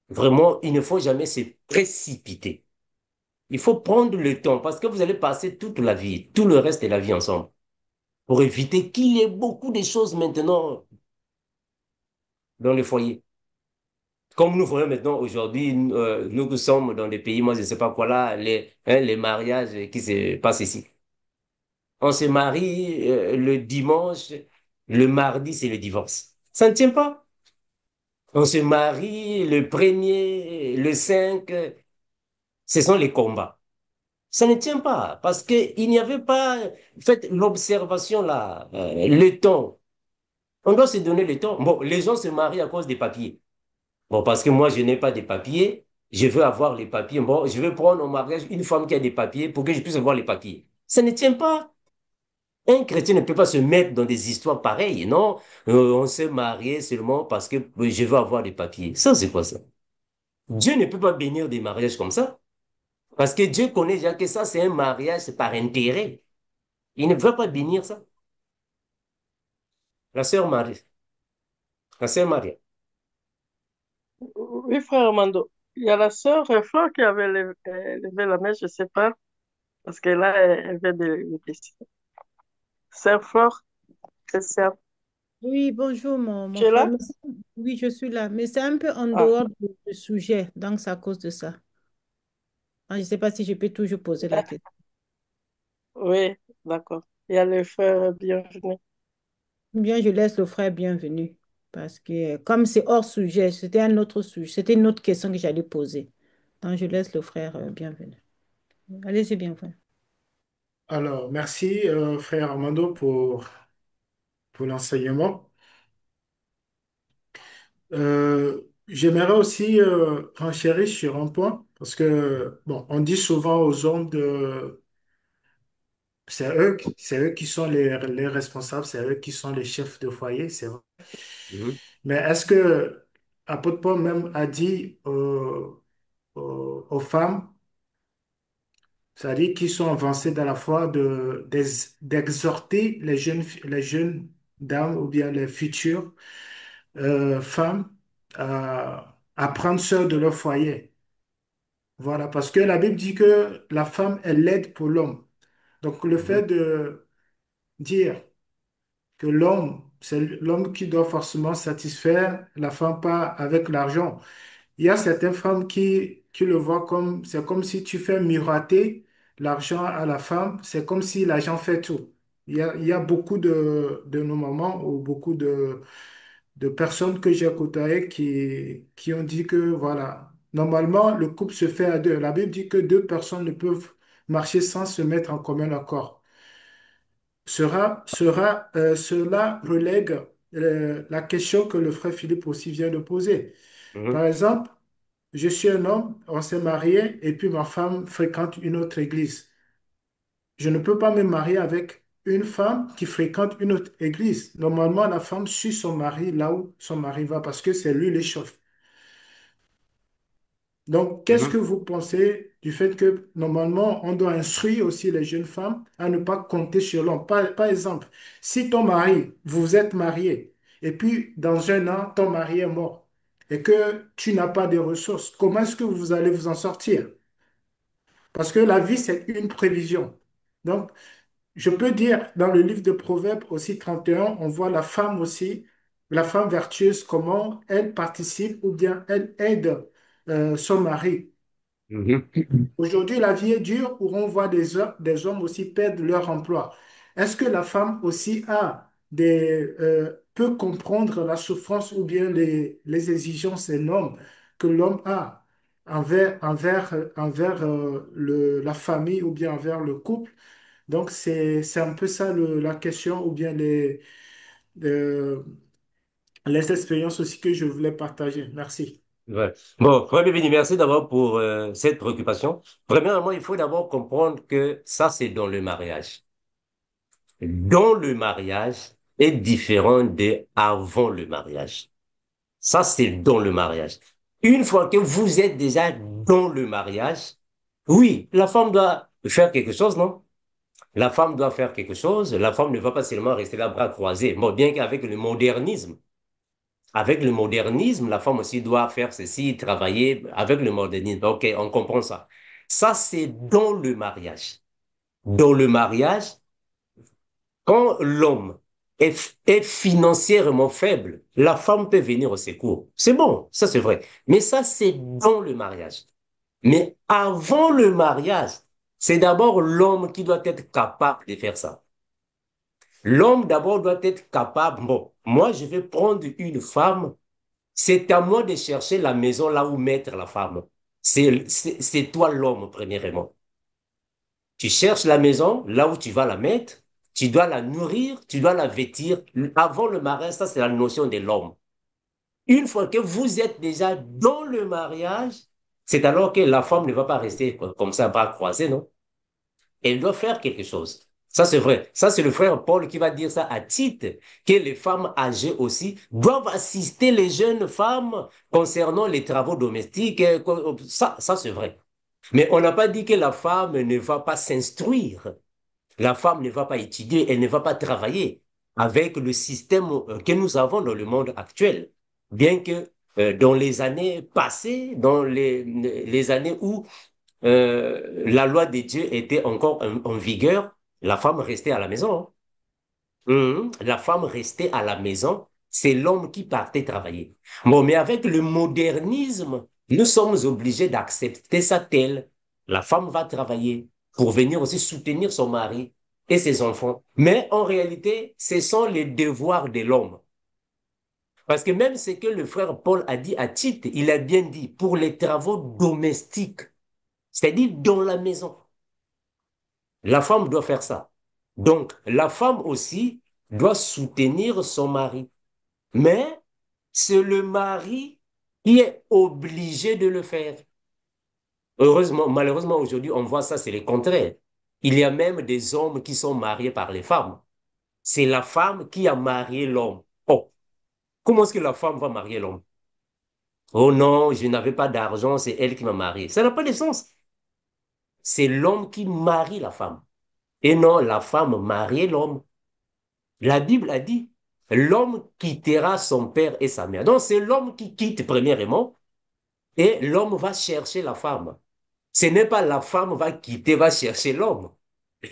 S1: Vraiment, il ne faut jamais se précipiter. Il faut prendre le temps parce que vous allez passer toute la vie, tout le reste de la vie ensemble, pour éviter qu'il y ait beaucoup de choses maintenant dans le foyer. Comme nous voyons maintenant aujourd'hui, nous qui sommes dans des pays, moi je ne sais pas quoi là, les mariages qui se passent ici. On se marie le dimanche, le mardi c'est le divorce. Ça ne tient pas. On se marie le premier, le 5, ce sont les combats. Ça ne tient pas parce qu'il n'y avait pas, faites l'observation là, le temps. On doit se donner le temps. Bon, les gens se marient à cause des papiers. Bon, parce que moi, je n'ai pas de papiers, je veux avoir les papiers. Bon, je veux prendre au mariage une femme qui a des papiers pour que je puisse avoir les papiers. Ça ne tient pas. Un chrétien ne peut pas se mettre dans des histoires pareilles, non? On s'est marié seulement parce que je veux avoir des papiers. Ça, c'est quoi ça? Dieu ne peut pas bénir des mariages comme ça. Parce que Dieu connaît déjà que ça, c'est un mariage c'est par intérêt. Il ne veut pas bénir ça. La sœur Marie, la sœur Marie.
S3: Oui, frère Armando. Il y a la sœur Flore qui avait levé la main, je ne sais pas, parce que là, elle vient de décider. Sœur Flore, c'est ça.
S5: Oui, bonjour
S3: Tu
S5: mon
S3: es
S5: frère.
S3: là?
S5: Oui, je suis là, mais c'est un peu en
S3: Ah,
S5: dehors du sujet, donc c'est à cause de ça. Ah, je ne sais pas si je peux toujours poser la question.
S3: oui, d'accord. Il y a le frère bienvenu.
S5: Bien, je laisse le frère bienvenu, parce que comme c'est hors sujet, c'était un autre sujet, c'était une autre question que j'allais poser. Donc, je laisse le frère bienvenu. Allez-y bien, frère.
S6: Alors, merci, frère Armando, pour l'enseignement. J'aimerais aussi renchérir sur un point, parce que, bon, on dit souvent aux hommes de, c'est eux qui sont les responsables, c'est eux qui sont les chefs de foyer, c'est vrai.
S1: Mhm,
S6: Mais est-ce que apôtre Paul même a dit aux femmes, c'est-à-dire qui sont avancées dans la foi, d'exhorter les jeunes dames ou bien les futures femmes à prendre soin de leur foyer. Voilà, parce que la Bible dit que la femme est l'aide pour l'homme. Donc le
S1: mhm,
S6: fait de dire que l'homme, c'est l'homme qui doit forcément satisfaire la femme, pas avec l'argent. Il y a certaines femmes qui le voient comme, c'est comme si tu fais miroiter l'argent à la femme, c'est comme si l'argent fait tout. Il y a beaucoup de nos mamans ou beaucoup de personnes que j'ai côtoyées qui ont dit que, voilà, normalement, le couple se fait à deux. La Bible dit que deux personnes ne peuvent marcher sans se mettre en commun accord. Cela relègue la question que le frère Philippe aussi vient de poser.
S1: mhm,
S6: Par exemple, je suis un homme, on s'est marié et puis ma femme fréquente une autre église. Je ne peux pas me marier avec une femme qui fréquente une autre église. Normalement, la femme suit son mari là où son mari va parce que c'est lui le chef. Donc, qu'est-ce que
S1: mhm,
S6: vous pensez du fait que normalement, on doit instruire aussi les jeunes femmes à ne pas compter sur l'homme? Par exemple, si ton mari, vous êtes marié, et puis dans un an, ton mari est mort, et que tu n'as pas de ressources, comment est-ce que vous allez vous en sortir? Parce que la vie, c'est une prévision. Donc, je peux dire, dans le livre de Proverbes aussi 31, on voit la femme aussi, la femme vertueuse, comment elle participe ou bien elle aide son mari.
S1: mhm,
S6: Aujourd'hui, la vie est dure où on voit des hommes aussi perdre leur emploi. Est-ce que la femme aussi peut comprendre la souffrance ou bien les exigences énormes que l'homme a? envers la famille ou bien envers le couple. Donc, c'est un peu ça la question ou bien euh, les expériences aussi que je voulais partager. Merci.
S1: Ouais. Bon, Frère Bévini, merci d'abord pour cette préoccupation. Premièrement, il faut d'abord comprendre que ça, c'est dans le mariage. Dans le mariage est différent de avant le mariage. Ça, c'est dans le mariage. Une fois que vous êtes déjà dans le mariage, oui, la femme doit faire quelque chose, non? La femme doit faire quelque chose. La femme ne va pas seulement rester là, bras croisés. Bon, bien qu'avec le modernisme, la femme aussi doit faire ceci, travailler avec le modernisme. OK, on comprend ça. Ça, c'est dans le mariage. Dans le mariage, quand l'homme est financièrement faible, la femme peut venir au secours. C'est bon, ça c'est vrai. Mais ça, c'est dans le mariage. Mais avant le mariage, c'est d'abord l'homme qui doit être capable de faire ça. L'homme d'abord doit être capable. Bon, moi, je vais prendre une femme. C'est à moi de chercher la maison là où mettre la femme. C'est toi l'homme, premièrement. Tu cherches la maison là où tu vas la mettre. Tu dois la nourrir, tu dois la vêtir. Avant le mariage, ça, c'est la notion de l'homme. Une fois que vous êtes déjà dans le mariage, c'est alors que la femme ne va pas rester comme ça, bras croisés, non? Elle doit faire quelque chose. Ça, c'est vrai. Ça, c'est le frère Paul qui va dire ça à Tite, que les femmes âgées aussi doivent assister les jeunes femmes concernant les travaux domestiques. Ça c'est vrai. Mais on n'a pas dit que la femme ne va pas s'instruire. La femme ne va pas étudier, elle ne va pas travailler avec le système que nous avons dans le monde actuel. Bien que dans les années passées, dans les années où la loi de Dieu était encore en vigueur, la femme restait à la maison. La femme restait à la maison, c'est l'homme qui partait travailler. Bon, mais avec le modernisme, nous sommes obligés d'accepter ça tel. La femme va travailler pour venir aussi soutenir son mari et ses enfants. Mais en réalité, ce sont les devoirs de l'homme. Parce que même ce que le frère Paul a dit à Tite, il a bien dit, pour les travaux domestiques, c'est-à-dire dans la maison. La femme doit faire ça. Donc, la femme aussi doit soutenir son mari. Mais c'est le mari qui est obligé de le faire. Heureusement, malheureusement, aujourd'hui, on voit ça, c'est le contraire. Il y a même des hommes qui sont mariés par les femmes. C'est la femme qui a marié l'homme. Oh, comment est-ce que la femme va marier l'homme? Oh non, je n'avais pas d'argent, c'est elle qui m'a marié. Ça n'a pas de sens. C'est l'homme qui marie la femme. Et non, la femme marie l'homme. La Bible a dit, l'homme quittera son père et sa mère. Donc c'est l'homme qui quitte premièrement et l'homme va chercher la femme. Ce n'est pas la femme va quitter, va chercher l'homme.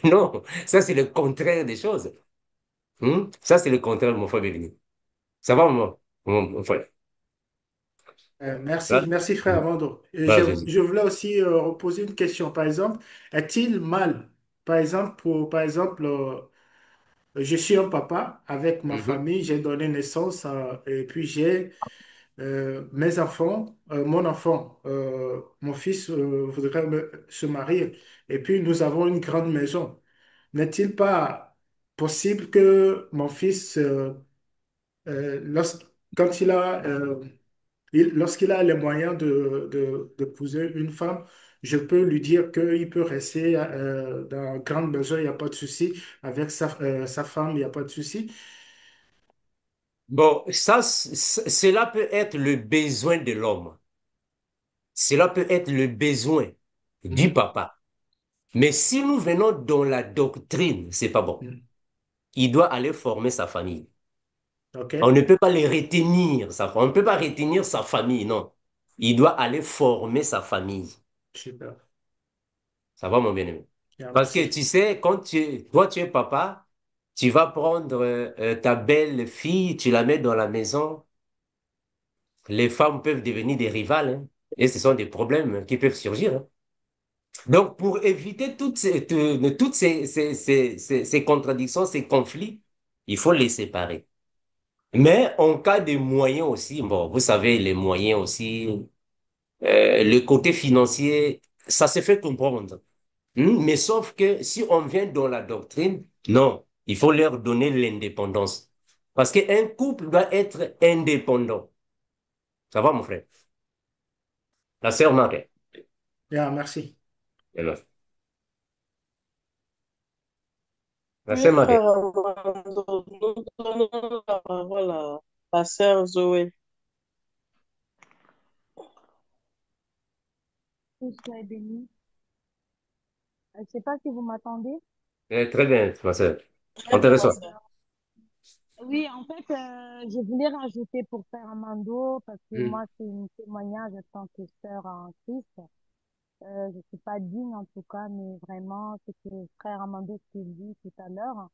S1: Non, ça c'est le contraire des choses. Ça c'est le contraire, mon frère Bévini. Ça va, mon frère?
S6: Merci,
S1: Hein?
S6: merci frère Amando. Et
S1: Vas-y.
S6: je voulais aussi reposer une question. Par exemple, est-il mal, par exemple, je suis un papa avec ma
S1: Mhm.
S6: famille, j'ai donné naissance et puis j'ai mes enfants, mon enfant, mon fils voudrait se marier et puis nous avons une grande maison. N'est-il pas possible que mon fils, quand lorsqu'il a les moyens d'épouser une femme, je peux lui dire qu'il peut rester dans la grande maison, il n'y a pas de souci. Avec sa femme, il n'y a pas de souci.
S1: Bon, ça, cela peut être le besoin de l'homme. Cela peut être le besoin du
S6: Mhm.
S1: papa. Mais si nous venons dans la doctrine, c'est pas bon.
S6: Mhm.
S1: Il doit aller former sa famille.
S6: OK?
S1: On ne peut pas les retenir, on ne peut pas retenir sa famille, non. Il doit aller former sa famille.
S6: Super.
S1: Ça va, mon bien-aimé?
S6: Bien,
S1: Parce que
S6: merci.
S1: tu sais, toi, tu es papa, tu vas prendre ta belle fille, tu la mets dans la maison. Les femmes peuvent devenir des rivales, hein, et ce sont des problèmes qui peuvent surgir, hein. Donc, pour éviter toutes ces contradictions, ces conflits, il faut les séparer. Mais en cas de moyens aussi, bon, vous savez, les moyens aussi, le côté financier, ça se fait comprendre. Mais sauf que si on vient dans la doctrine, non, il faut leur donner l'indépendance. Parce qu'un couple doit être indépendant. Ça va, mon frère? La sœur Marie.
S6: Bien, merci.
S1: La
S3: Oui,
S1: sœur Marie.
S3: frère Armando, nous donnons la parole à la sœur Zoé.
S7: Que soyez bénis. Je ne sais pas si vous m'attendez.
S1: Très bien, ma sœur.
S3: Très
S1: On te
S3: bien, ma
S1: reçoit.
S3: sœur.
S7: Oui, en fait, je voulais rajouter pour faire Amando, parce que
S1: Hmm.
S7: moi, c'est un témoignage en tant que sœur en Christ. Je suis pas digne en tout cas, mais vraiment, ce que frère Amando s'est dit tout à l'heure,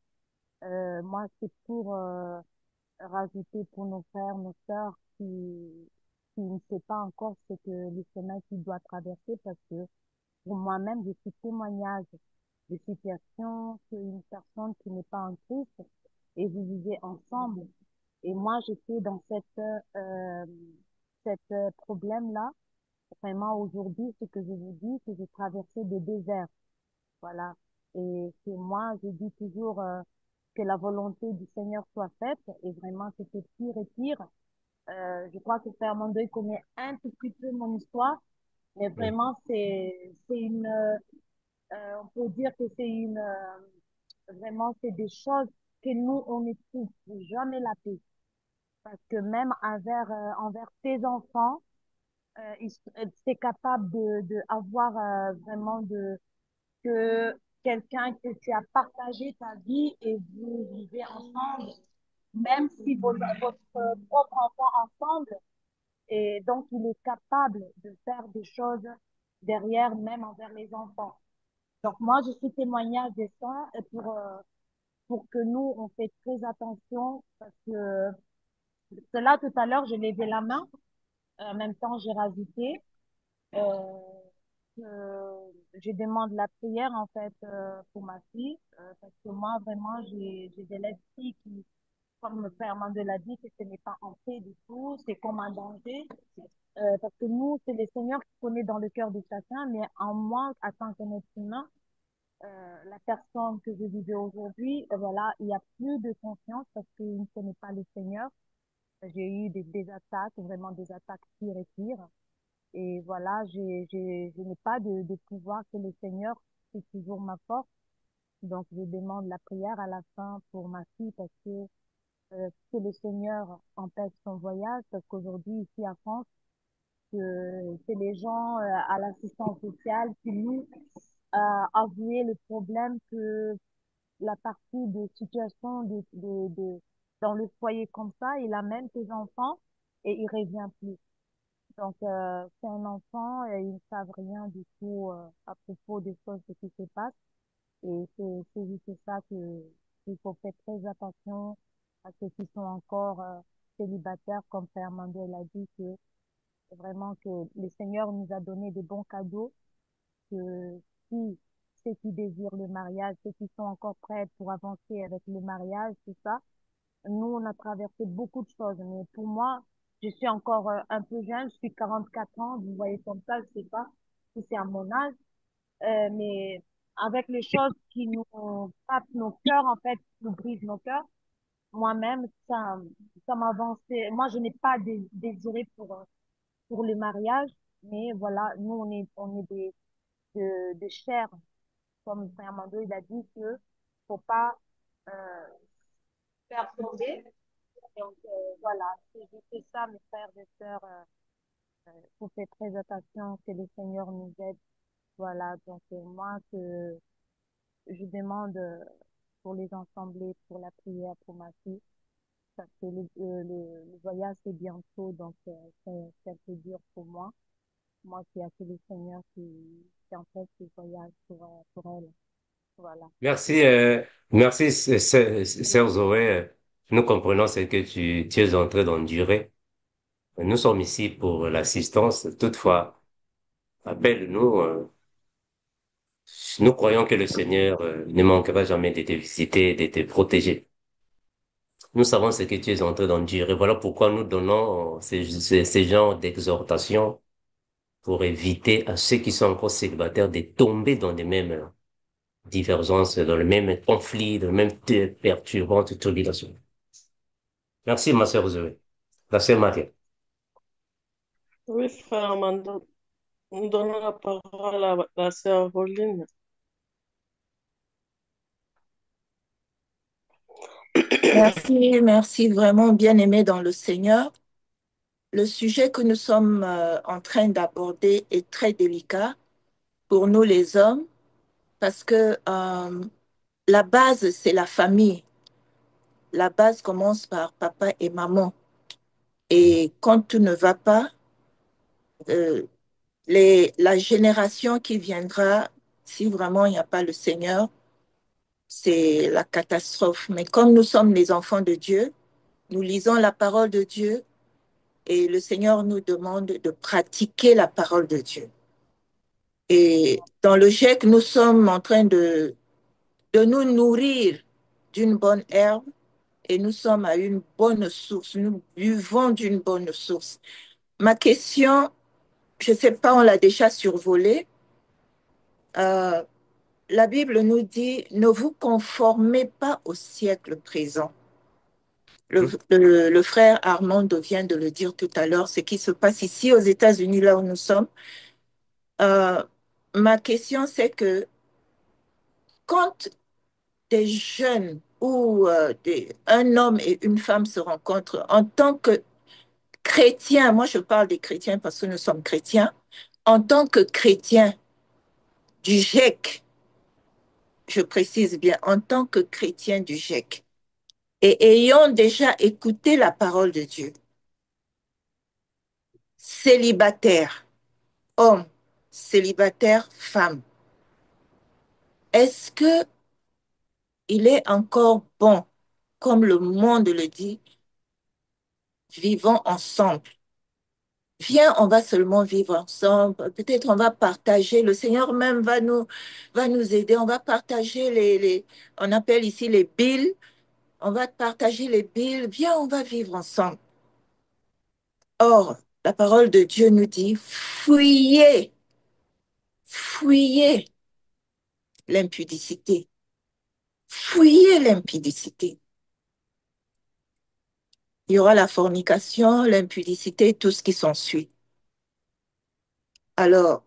S7: moi, c'est pour rajouter pour nos frères, nos sœurs qui ne savent pas encore ce que le chemin qu'ils doivent traverser, parce que pour moi-même, je suis témoignage de situation sur une personne qui n'est pas en Christ et vous vivez ensemble. Et moi, j'étais dans cette problème-là. Vraiment, aujourd'hui, ce que je vous dis, c'est que j'ai traversé des déserts. Voilà. Et que moi, je dis toujours que la volonté du Seigneur soit faite. Et vraiment, c'était pire et pire. Je crois que Père Mandoy connaît un tout petit peu mon histoire. Mais vraiment, c'est une, on peut dire que c'est une, vraiment, c'est des choses que nous, on n'éprouve jamais la paix. Parce que même envers tes enfants, c'est capable de avoir vraiment que quelqu'un que tu as partagé ta vie et vous vivez ensemble, même si votre propre enfant ensemble, et donc il est capable de faire des choses derrière, même envers les enfants. Donc moi, je suis témoignage de ça et pour que nous, on fait très attention parce que cela, tout à l'heure, j'ai levé la main. En même temps, j'ai rajouté euh, que je demande la prière, en fait, pour ma fille. Parce que moi, vraiment, j'ai des filles qui, comme le père Mandel l'a dit, que ce n'est pas en paix du tout, c'est comme un danger. Parce que nous, c'est le Seigneur qui connaît dans le cœur de chacun, mais en moi, en tant qu'être humain, la personne que je vivais aujourd'hui, voilà, il n'y a plus de confiance parce qu'il ne connaît pas le Seigneur. J'ai eu des attaques, vraiment des attaques pires et pires. Et voilà, je n'ai pas de pouvoir que le Seigneur, c'est toujours ma force. Donc, je demande la prière à la fin pour ma fille parce que le Seigneur empêche son voyage parce qu'aujourd'hui, ici à France, c'est les gens à l'assistance sociale qui nous avoué le problème que la partie de situation dans le foyer comme ça, il amène ses enfants et il revient plus. Donc, c'est un enfant et ils ne savent rien du tout à propos des choses qui se passent. Et c'est juste ça qu'il faut faire très attention à ceux qui sont encore célibataires, comme Père Mandel a dit, que vraiment que le Seigneur nous a donné de bons cadeaux, que si ceux qui désirent le mariage, ceux qui sont encore prêts pour avancer avec le mariage, tout ça, nous, on a traversé beaucoup de choses. Mais pour moi, je suis encore un peu jeune, je suis 44 ans, vous voyez comme ça, je sais pas si c'est à mon âge, mais avec les choses qui nous frappent nos cœurs, en fait, qui nous brisent nos cœurs, moi-même, ça m'a avancé. Moi, je n'ai pas désiré pour le mariage, mais voilà, nous, on est de chair, comme Frère Mando, il a dit que faut pas euh, faire tomber. Donc, voilà, c'est juste ça, mes frères et sœurs. Faut faire très attention que le Seigneur nous aide. Voilà, donc moi, que je demande pour les assemblées, pour la prière, pour ma fille, parce que le voyage, c'est bientôt, donc c'est un peu dur pour moi. Moi qui a que le Seigneur qui en fait ce voyage pour elle. Voilà.
S1: Merci, merci, sœur Zoé. Nous comprenons ce que tu es en train d'endurer. Nous sommes ici pour l'assistance. Toutefois, appelle-nous. Nous croyons que le Seigneur ne manquera jamais de te visiter, de te protéger. Nous savons ce que tu es en train d'endurer. Voilà pourquoi nous donnons ces genres d'exhortations pour éviter à ceux qui sont encore célibataires de tomber dans les mêmes divergences, dans le même conflit, dans le même perturbante turbulence. Merci, ma sœur Zoé. La sœur Maria.
S3: Oui, frère Amando, nous donnons la parole à la sœur Pauline.
S4: Merci, merci vraiment bien aimé dans le Seigneur. Le sujet que nous sommes en train d'aborder est très délicat pour nous les hommes parce que la base, c'est la famille. La base commence par papa et maman. Et quand tout ne va pas, euh, la génération qui viendra, si vraiment il n'y a pas le Seigneur, c'est la catastrophe. Mais comme nous sommes les enfants de Dieu, nous lisons la parole de Dieu et le Seigneur nous demande de pratiquer la parole de Dieu. Et dans le GIEC, nous sommes en train de nous nourrir d'une bonne herbe et nous sommes à une bonne source. Nous buvons d'une bonne source. Ma question, je ne sais pas, on l'a déjà survolée. Euh, la Bible nous dit, ne vous conformez pas au siècle présent. Le frère Armand vient de le dire tout à l'heure, ce qui se passe ici aux États-Unis, là où nous sommes. Euh, Ma question, c'est que quand des jeunes ou un homme et une femme se rencontrent en tant que chrétiens, moi je parle des chrétiens parce que nous sommes chrétiens, en tant que chrétiens du GIEC, je précise bien, en tant que chrétiens du GIEC, et ayant déjà écouté la parole de Dieu, célibataire, homme, célibataire, femme, est-ce que il est encore bon, comme le monde le dit, vivons ensemble? Viens, on va seulement vivre ensemble. Peut-être on va partager. Le Seigneur même va nous aider. On va partager on appelle ici les billes. On va partager les billes. Viens, on va vivre ensemble. Or, la parole de Dieu nous dit, fuyez, fuyez l'impudicité. Fuyez l'impudicité. Il y aura la fornication, l'impudicité, tout ce qui s'ensuit. Alors,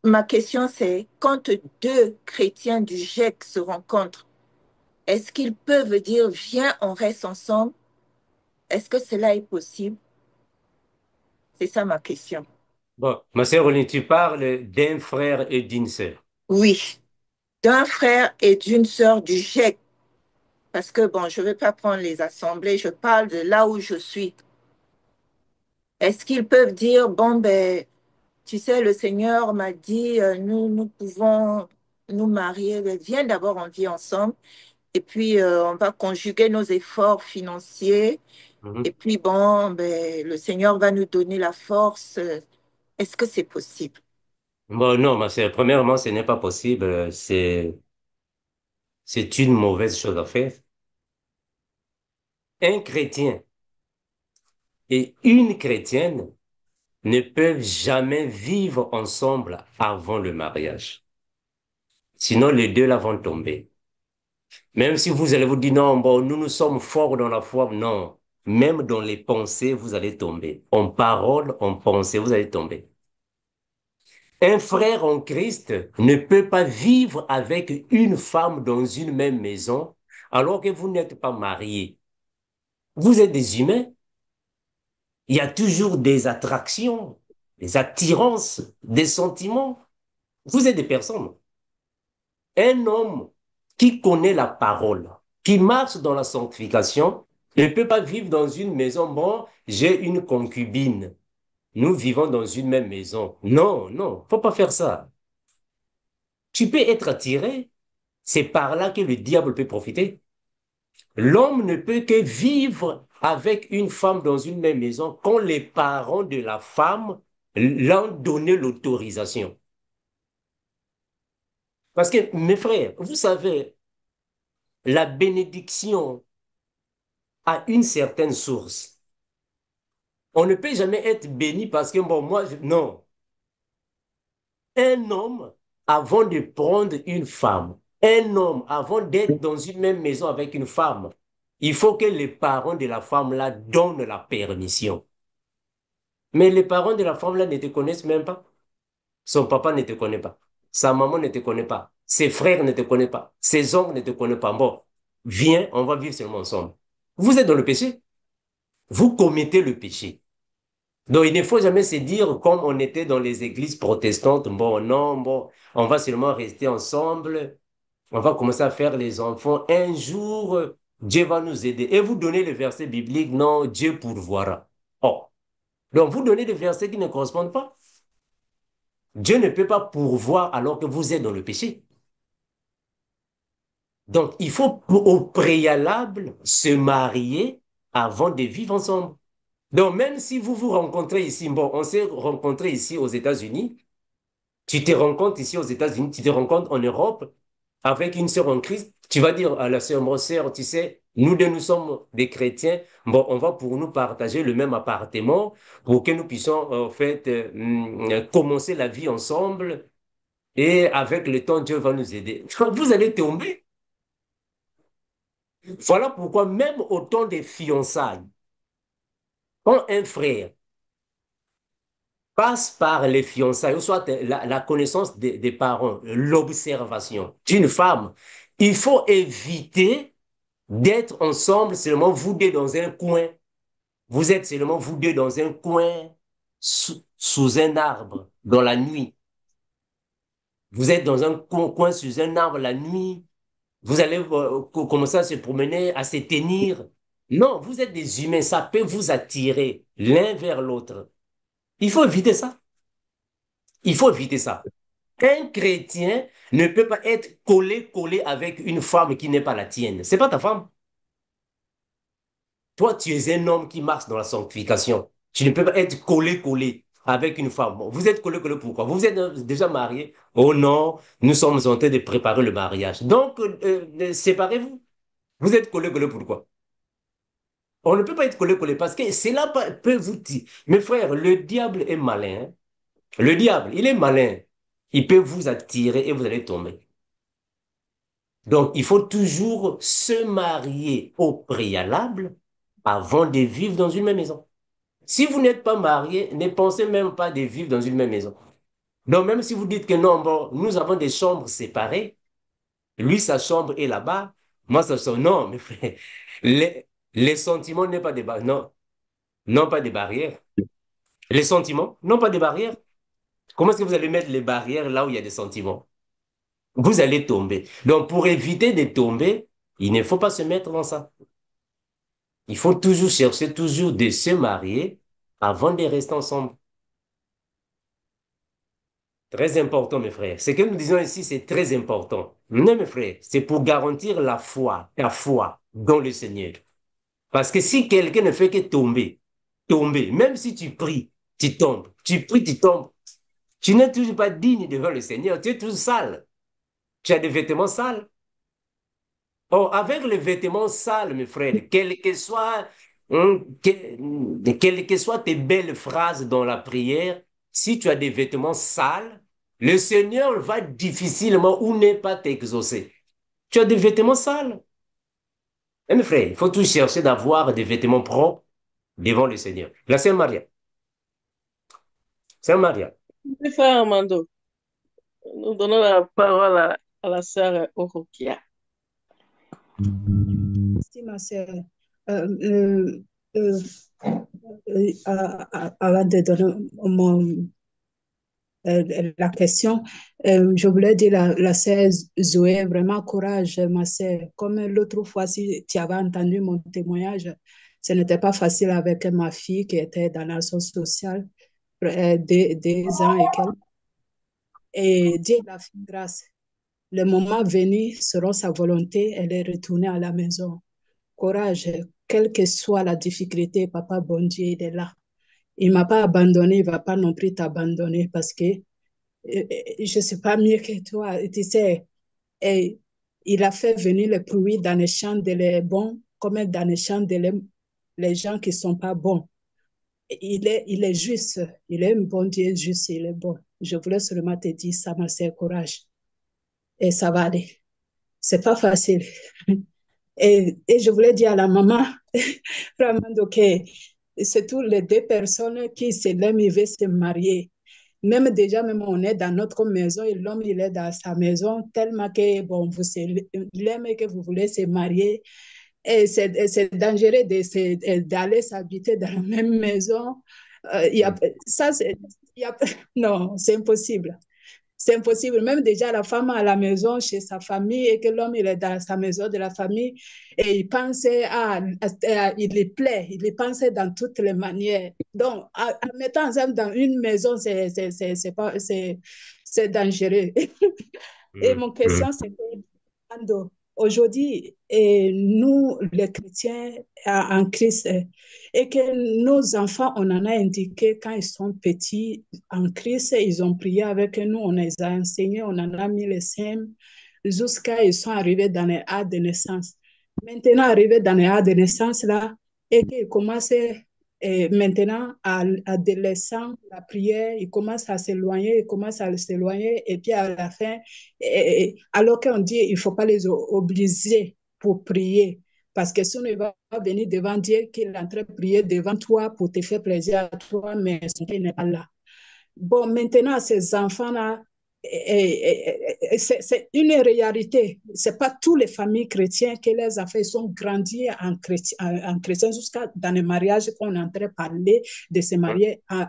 S4: ma question c'est, quand deux chrétiens du GIEC se rencontrent, est-ce qu'ils peuvent dire, viens, on reste ensemble? Est-ce que cela est possible? C'est ça ma question.
S1: Bon, ma sœur Pauline, tu parles d'un frère et d'une sœur.
S4: Oui, d'un frère et d'une sœur du GIEC, parce que bon, je ne vais pas prendre les assemblées, je parle de là où je suis. Est-ce qu'ils peuvent dire, bon, ben, tu sais, le Seigneur m'a dit, nous pouvons nous marier, ben, viens d'abord, on vit ensemble. Et puis, on va conjuguer nos efforts financiers. Et
S1: Mhm.
S4: puis, bon, ben, le Seigneur va nous donner la force. Est-ce que c'est possible?
S1: Bon, non, ma sœur, premièrement, ce n'est pas possible. C'est une mauvaise chose à faire. Un chrétien et une chrétienne ne peuvent jamais vivre ensemble avant le mariage. Sinon, les deux là vont tomber. Même si vous allez vous dire, non, bon, nous sommes forts dans la foi, non. Même dans les pensées, vous allez tomber. En parole, en pensée, vous allez tomber. Un frère en Christ ne peut pas vivre avec une femme dans une même maison alors que vous n'êtes pas mariés. Vous êtes des humains. Il y a toujours des attractions, des attirances, des sentiments. Vous êtes des personnes. Un homme qui connaît la parole, qui marche dans la sanctification, ne peut pas vivre dans une maison. Bon, j'ai une concubine. Nous vivons dans une même maison. Non, non, faut pas faire ça. Tu peux être attiré. C'est par là que le diable peut profiter. L'homme ne peut que vivre avec une femme dans une même maison quand les parents de la femme l'ont donné l'autorisation. Parce que, mes frères, vous savez, la bénédiction a une certaine source. On ne peut jamais être béni parce que, bon, non. Un homme, avant de prendre une femme, un homme, avant d'être dans une même maison avec une femme, il faut que les parents de la femme-là donnent la permission. Mais les parents de la femme-là ne te connaissent même pas. Son papa ne te connaît pas. Sa maman ne te connaît pas. Ses frères ne te connaissent pas. Ses oncles ne te connaissent pas. Bon, viens, on va vivre seulement ensemble. Vous êtes dans le péché. Vous commettez le péché. Donc, il ne faut jamais se dire, comme on était dans les églises protestantes, bon, non, bon, on va seulement rester ensemble, on va commencer à faire les enfants. Un jour, Dieu va nous aider. Et vous donnez le verset biblique, non, Dieu pourvoira. Oh, donc vous donnez des versets qui ne correspondent pas. Dieu ne peut pas pourvoir alors que vous êtes dans le péché. Donc, il faut au préalable se marier avant de vivre ensemble. Donc, même si vous vous rencontrez ici, bon, on s'est rencontrés ici aux États-Unis, tu te rencontres ici aux États-Unis, tu te rencontres en Europe avec une sœur en Christ, tu vas dire à la sœur, mon sœur, tu sais, nous deux, nous sommes des chrétiens, bon, on va pour nous partager le même appartement pour que nous puissions, en fait, commencer la vie ensemble et avec le temps, Dieu va nous aider. Vous allez tomber. Voilà pourquoi même au temps des fiançailles, quand un frère passe par les fiançailles, ou soit la connaissance des parents, l'observation d'une femme, il faut éviter d'être ensemble seulement vous deux dans un coin. Vous êtes seulement vous deux dans un coin, sous un arbre, dans la nuit. Vous êtes dans un coin sous un arbre la nuit. Vous allez commencer à se promener, à se tenir. Non, vous êtes des humains, ça peut vous attirer l'un vers l'autre. Il faut éviter ça. Il faut éviter ça. Un chrétien ne peut pas être collé avec une femme qui n'est pas la tienne. C'est pas ta femme. Toi, tu es un homme qui marche dans la sanctification. Tu ne peux pas être collé avec une femme. Bon, vous êtes collé pourquoi? Vous êtes déjà marié? Oh non, nous sommes en train de préparer le mariage. Donc, séparez-vous. Vous êtes collé pourquoi? On ne peut pas être collé parce que cela peut vous dire. Mes frères, le diable est malin, hein. Le diable, il est malin. Il peut vous attirer et vous allez tomber. Donc, il faut toujours se marier au préalable avant de vivre dans une même maison. Si vous n'êtes pas marié, ne pensez même pas de vivre dans une même maison. Donc, même si vous dites que non, bon, nous avons des chambres séparées, lui, sa chambre est là-bas, moi, sa chambre, non, mes frères, les sentiments n'est pas des barrières, non, non pas des barrières. Les sentiments, non pas des barrières. Comment est-ce que vous allez mettre les barrières là où il y a des sentiments? Vous allez tomber. Donc, pour éviter de tomber, il ne faut pas se mettre dans ça. Il faut toujours chercher, toujours de se marier avant de rester ensemble. Très important, mes frères. Ce que nous disons ici, c'est très important. Non, mes frères, c'est pour garantir la foi, ta foi dans le Seigneur. Parce que si quelqu'un ne fait que tomber, même si tu pries, tu tombes, tu pries, tu tombes, tu n'es toujours pas digne devant le Seigneur, tu es toujours sale. Tu as des vêtements sales. Or, avec les vêtements sales, mes frères, quelles que soient tes belles phrases dans la prière, si tu as des vêtements sales, le Seigneur va difficilement ou ne pas t'exaucer. Tu as des vêtements sales. Eh, mes frères, il faut tout chercher d'avoir des vêtements propres devant le Seigneur. La Sœur Maria. Sœur Maria.
S3: Oui, frère Armando, nous donnons la parole à la sœur Orokia.
S8: Merci, ma sœur. Euh, euh, euh, Avant de donner la question, je voulais dire à la sœur Zoé, vraiment courage, ma sœur. Comme l'autre fois, si tu avais entendu mon témoignage, ce n'était pas facile avec ma fille qui était dans l'action sociale, des ans et quelques. Et Dieu l'a fait grâce. Le moment venu, selon sa volonté, elle est retournée à la maison. Courage, quelle que soit la difficulté, Papa bon Dieu, il est là. Il ne m'a pas abandonné, il ne va pas non plus t'abandonner parce que je ne sais pas mieux que toi. Tu sais, et il a fait venir le pluie dans les champs de les bons comme dans les champs de les gens qui ne sont pas bons. il est juste, il est un bon Dieu juste, il est bon. Je voulais seulement te dire ça, ma sœur, courage. Et ça va aller. C'est pas facile. Et je voulais dire à la maman, vraiment, ok, c'est tous les deux personnes qui se l'aiment, ils veulent se marier. Même déjà, même on est dans notre maison et l'homme, il est dans sa maison tellement que, bon, vous l'aimez que vous voulez se marier. Et c'est dangereux d'aller s'habiter dans la même maison. Y a, ça, y a, non, c'est impossible. C'est impossible. Même déjà, la femme à la maison, chez sa famille, et que l'homme, il est dans sa maison de la famille, et il pensait, il lui plaît, il y pensait dans toutes les manières. Donc, en mettant ensemble dans une maison, c'est dangereux. Et mon question, c'était, Ando, aujourd'hui, nous, les chrétiens en Christ, et que nos enfants, on en a indiqué quand ils sont petits en Christ, ils ont prié avec nous, on les a enseignés, on en a mis les sèmes jusqu'à ils sont arrivés dans les âges de naissance. Maintenant, arrivés dans les âges de naissance, là, et qu'ils commencent maintenant à délaisser la prière, ils commencent à s'éloigner, ils commencent à s'éloigner, et puis à la fin, alors qu'on dit il ne faut pas les obliger pour prier. Parce que sinon, il va venir devant Dieu qu'il est en train de prier devant toi pour te faire plaisir à toi, mais son Père n'est pas là. Bon, maintenant, ces enfants-là, c'est une réalité. Ce n'est pas toutes les familles chrétiennes que les enfants sont grandis en chrétien jusqu'à dans les mariages qu'on est en train de parler de se marier en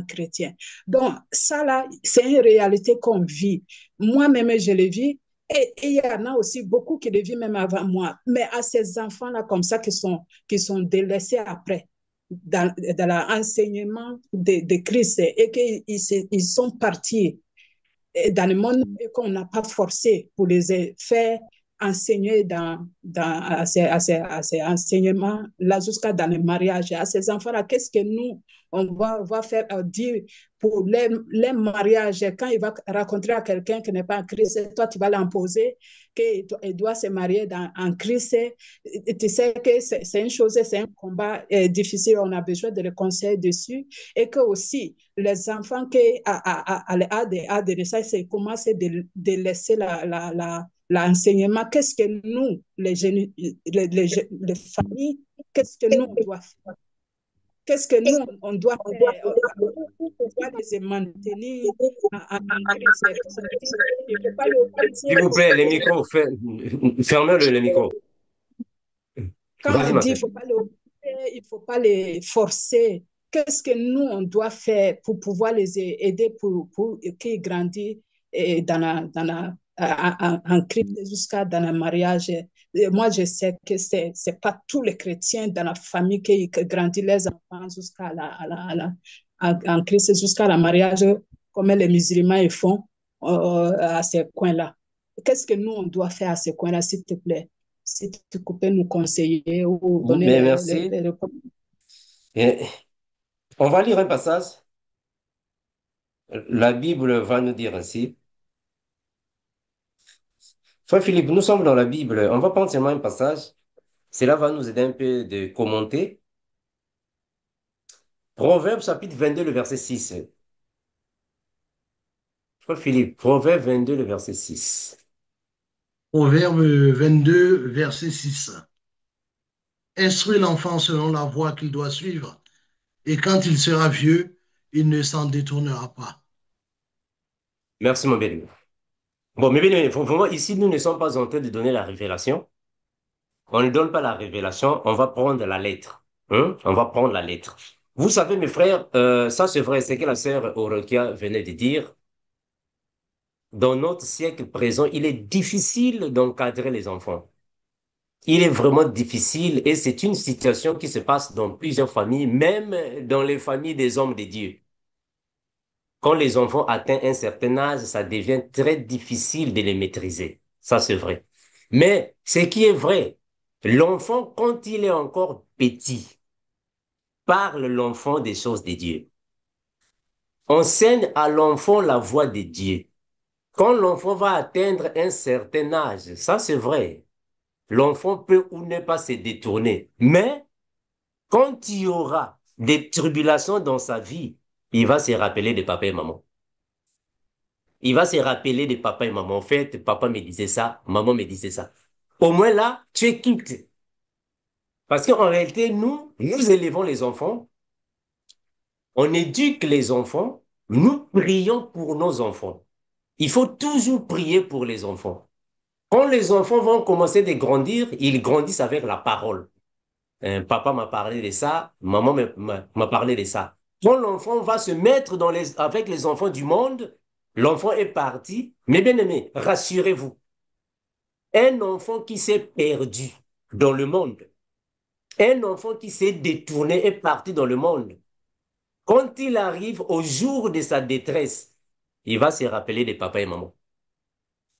S8: chrétien. Donc, ça là, c'est une réalité qu'on vit. Moi-même, je le vis. Et il y en a aussi beaucoup qui le vivent même avant moi. Mais à ces enfants-là, comme ça, qui sont délaissés après dans l'enseignement de Christ et qu'ils sont partis dans le monde et qu'on n'a pas forcé pour les faire enseigner à ces enseignements-là jusqu'à dans le mariage. À ces enfants-là, qu'est-ce que nous, on va faire dire pour les mariages, quand il va rencontrer à quelqu'un qui n'est pas en Christ, toi, tu vas l'imposer qu'il doit se marier en Christ. Tu sais que c'est une chose, c'est un combat difficile, on a besoin de le conseiller dessus. Et que aussi, les enfants qui, à l'âge de naissance, commencent de laisser l'enseignement. Qu'est-ce que nous, les familles, qu'est-ce que nous, on doit faire? Qu'est-ce que nous, on doit faire? On doit les maintenir en Christ. Il ne faut pas
S1: S'il vous plaît, les micros, fermez le micro.
S8: Quand on dit il ne faut pas les forcer, qu'est-ce que nous, on doit faire pour pouvoir les aider pour qu'ils grandissent en Christ jusqu'à dans le mariage? Et moi, je sais que ce n'est pas tous les chrétiens dans la famille qui grandissent les enfants jusqu'à en Christ jusqu'à le mariage, comme les musulmans ils font à ces coins-là. Qu'est-ce que nous, on doit faire à ces coins-là, s'il te plaît? Si tu peux nous conseiller ou donner
S1: Mais merci. Et on va lire un passage. La Bible va nous dire ainsi. Frère Philippe, nous sommes dans la Bible. On va prendre seulement un passage. Cela va nous aider un peu de commenter. Proverbe chapitre 22, le verset 6. Frère Philippe, Proverbe 22, le verset 6.
S2: Proverbe 22, verset 6. Instruis l'enfant selon la voie qu'il doit suivre, et quand il sera vieux, il ne s'en détournera pas.
S1: Merci, mon bien-aimé. Bon, mais bien aimé, vraiment, ici, nous ne sommes pas en train de donner la révélation. On ne donne pas la révélation, on va prendre la lettre. Hein? On va prendre la lettre. Vous savez, mes frères, ça c'est vrai, c'est que la sœur Orokia venait de dire. Dans notre siècle présent, il est difficile d'encadrer les enfants. Il est vraiment difficile et c'est une situation qui se passe dans plusieurs familles, même dans les familles des hommes de Dieu. Quand les enfants atteignent un certain âge, ça devient très difficile de les maîtriser. Ça, c'est vrai. Mais ce qui est vrai, l'enfant, quand il est encore petit, parle l'enfant des choses de Dieu. Enseigne à l'enfant la voie de Dieu. Quand l'enfant va atteindre un certain âge, ça c'est vrai, l'enfant peut ou ne pas se détourner. Mais quand il y aura des tribulations dans sa vie, il va se rappeler de papa et maman. Il va se rappeler de papa et maman. En fait, papa me disait ça, maman me disait ça. Au moins là, tu es quitte. Parce qu'en réalité, nous élevons les enfants, on éduque les enfants, nous prions pour nos enfants. Il faut toujours prier pour les enfants. Quand les enfants vont commencer de grandir, ils grandissent avec la parole. Papa m'a parlé de ça, maman m'a parlé de ça. Quand l'enfant va se mettre avec les enfants du monde, l'enfant est parti. Mais bien aimé, rassurez-vous, un enfant qui s'est perdu dans le monde, un enfant qui s'est détourné est parti dans le monde. Quand il arrive au jour de sa détresse, il va se rappeler de papa et maman.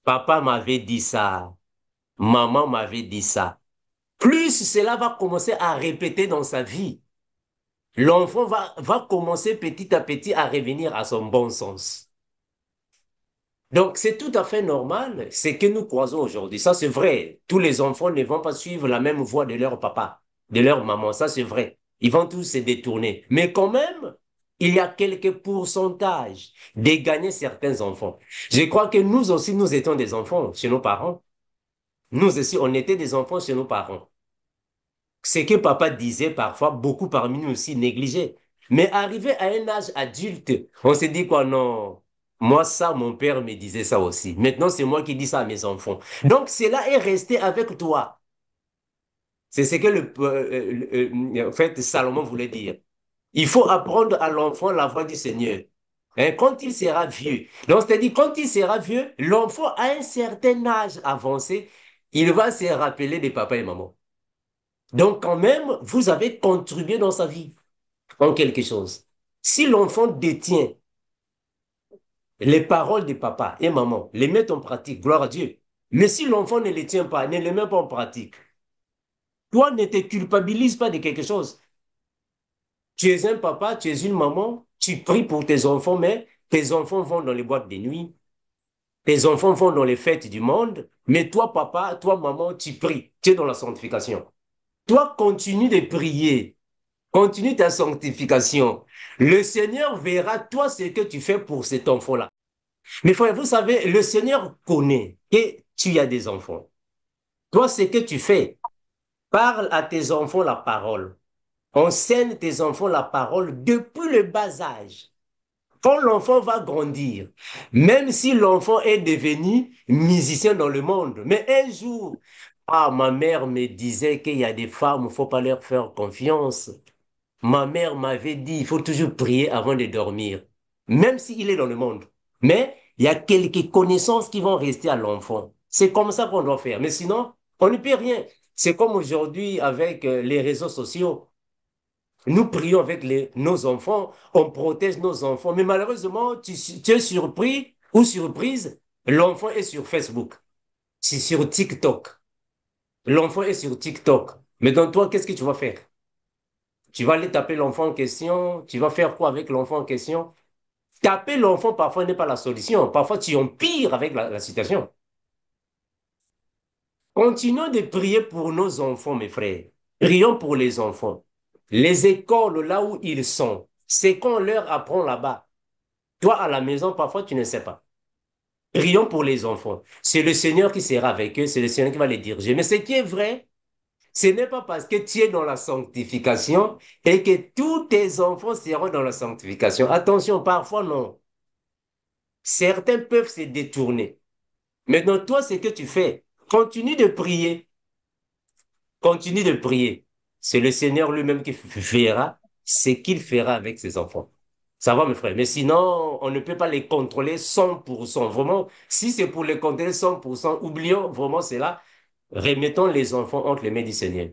S1: Papa m'avait dit ça, maman m'avait dit ça. Plus cela va commencer à répéter dans sa vie, l'enfant va commencer petit à petit à revenir à son bon sens. Donc, c'est tout à fait normal, ce que nous croisons aujourd'hui. Ça, c'est vrai. Tous les enfants ne vont pas suivre la même voie de leur papa, de leur maman. Ça, c'est vrai. Ils vont tous se détourner. Mais quand même, il y a quelques pourcentages de gagner certains enfants. Je crois que nous aussi, nous étions des enfants chez nos parents. Nous aussi, on était des enfants chez nos parents. Ce que papa disait parfois, beaucoup parmi nous aussi négligeaient. Mais arrivé à un âge adulte, on se dit quoi, non, moi ça, mon père me disait ça aussi. Maintenant, c'est moi qui dis ça à mes enfants. Donc, cela est resté avec toi. C'est ce que en fait, Salomon voulait dire. Il faut apprendre à l'enfant la voix du Seigneur. Hein, quand il sera vieux. Donc, c'est-à-dire, quand il sera vieux, l'enfant à un certain âge avancé, il va se rappeler de papa et maman. Donc, quand même, vous avez contribué dans sa vie en quelque chose. Si l'enfant détient les paroles de papa et maman, les met en pratique, gloire à Dieu. Mais si l'enfant ne les tient pas, ne les met pas en pratique, toi, ne te culpabilise pas de quelque chose. Tu es un papa, tu es une maman, tu pries pour tes enfants, mais tes enfants vont dans les boîtes de nuit, tes enfants vont dans les fêtes du monde, mais toi, papa, toi, maman, tu pries, tu es dans la sanctification. Toi, continue de prier. Continue ta sanctification. Le Seigneur verra toi ce que tu fais pour cet enfant-là. Mais frère, vous savez, le Seigneur connaît que tu as des enfants. Toi, ce que tu fais, parle à tes enfants la parole. Enseigne tes enfants la parole depuis le bas âge. Quand l'enfant va grandir, même si l'enfant est devenu musicien dans le monde, mais un jour, ah, ma mère me disait qu'il y a des femmes, il ne faut pas leur faire confiance. Ma mère m'avait dit, il faut toujours prier avant de dormir, même s'il est dans le monde. Mais il y a quelques connaissances qui vont rester à l'enfant. C'est comme ça qu'on doit faire. Mais sinon, on ne peut rien. C'est comme aujourd'hui avec les réseaux sociaux. Nous prions avec nos enfants, on protège nos enfants. Mais malheureusement, tu es surpris ou surprise, l'enfant est sur Facebook, c'est sur TikTok. L'enfant est sur TikTok. Mais donc toi, qu'est-ce que tu vas faire? Tu vas aller taper l'enfant en question. Tu vas faire quoi avec l'enfant en question? Taper l'enfant, parfois, n'est pas la solution. Parfois, tu empires avec la situation. Continuons de prier pour nos enfants, mes frères. Prions pour les enfants. Les écoles, là où ils sont, c'est qu'on leur apprend là-bas. Toi, à la maison, parfois, tu ne sais pas. Prions pour les enfants. C'est le Seigneur qui sera avec eux. C'est le Seigneur qui va les diriger. Mais ce qui est vrai, ce n'est pas parce que tu es dans la sanctification et que tous tes enfants seront dans la sanctification. Attention, parfois non. Certains peuvent se détourner. Maintenant, toi, ce que tu fais, continue de prier. Continue de prier. C'est le Seigneur lui-même qui verra ce qu'il fera avec ses enfants. Ça va, mes frères. Mais sinon, on ne peut pas les contrôler 100%. Vraiment, si c'est pour les contrôler 100%, oublions vraiment cela. Remettons les enfants entre les mains du Seigneur.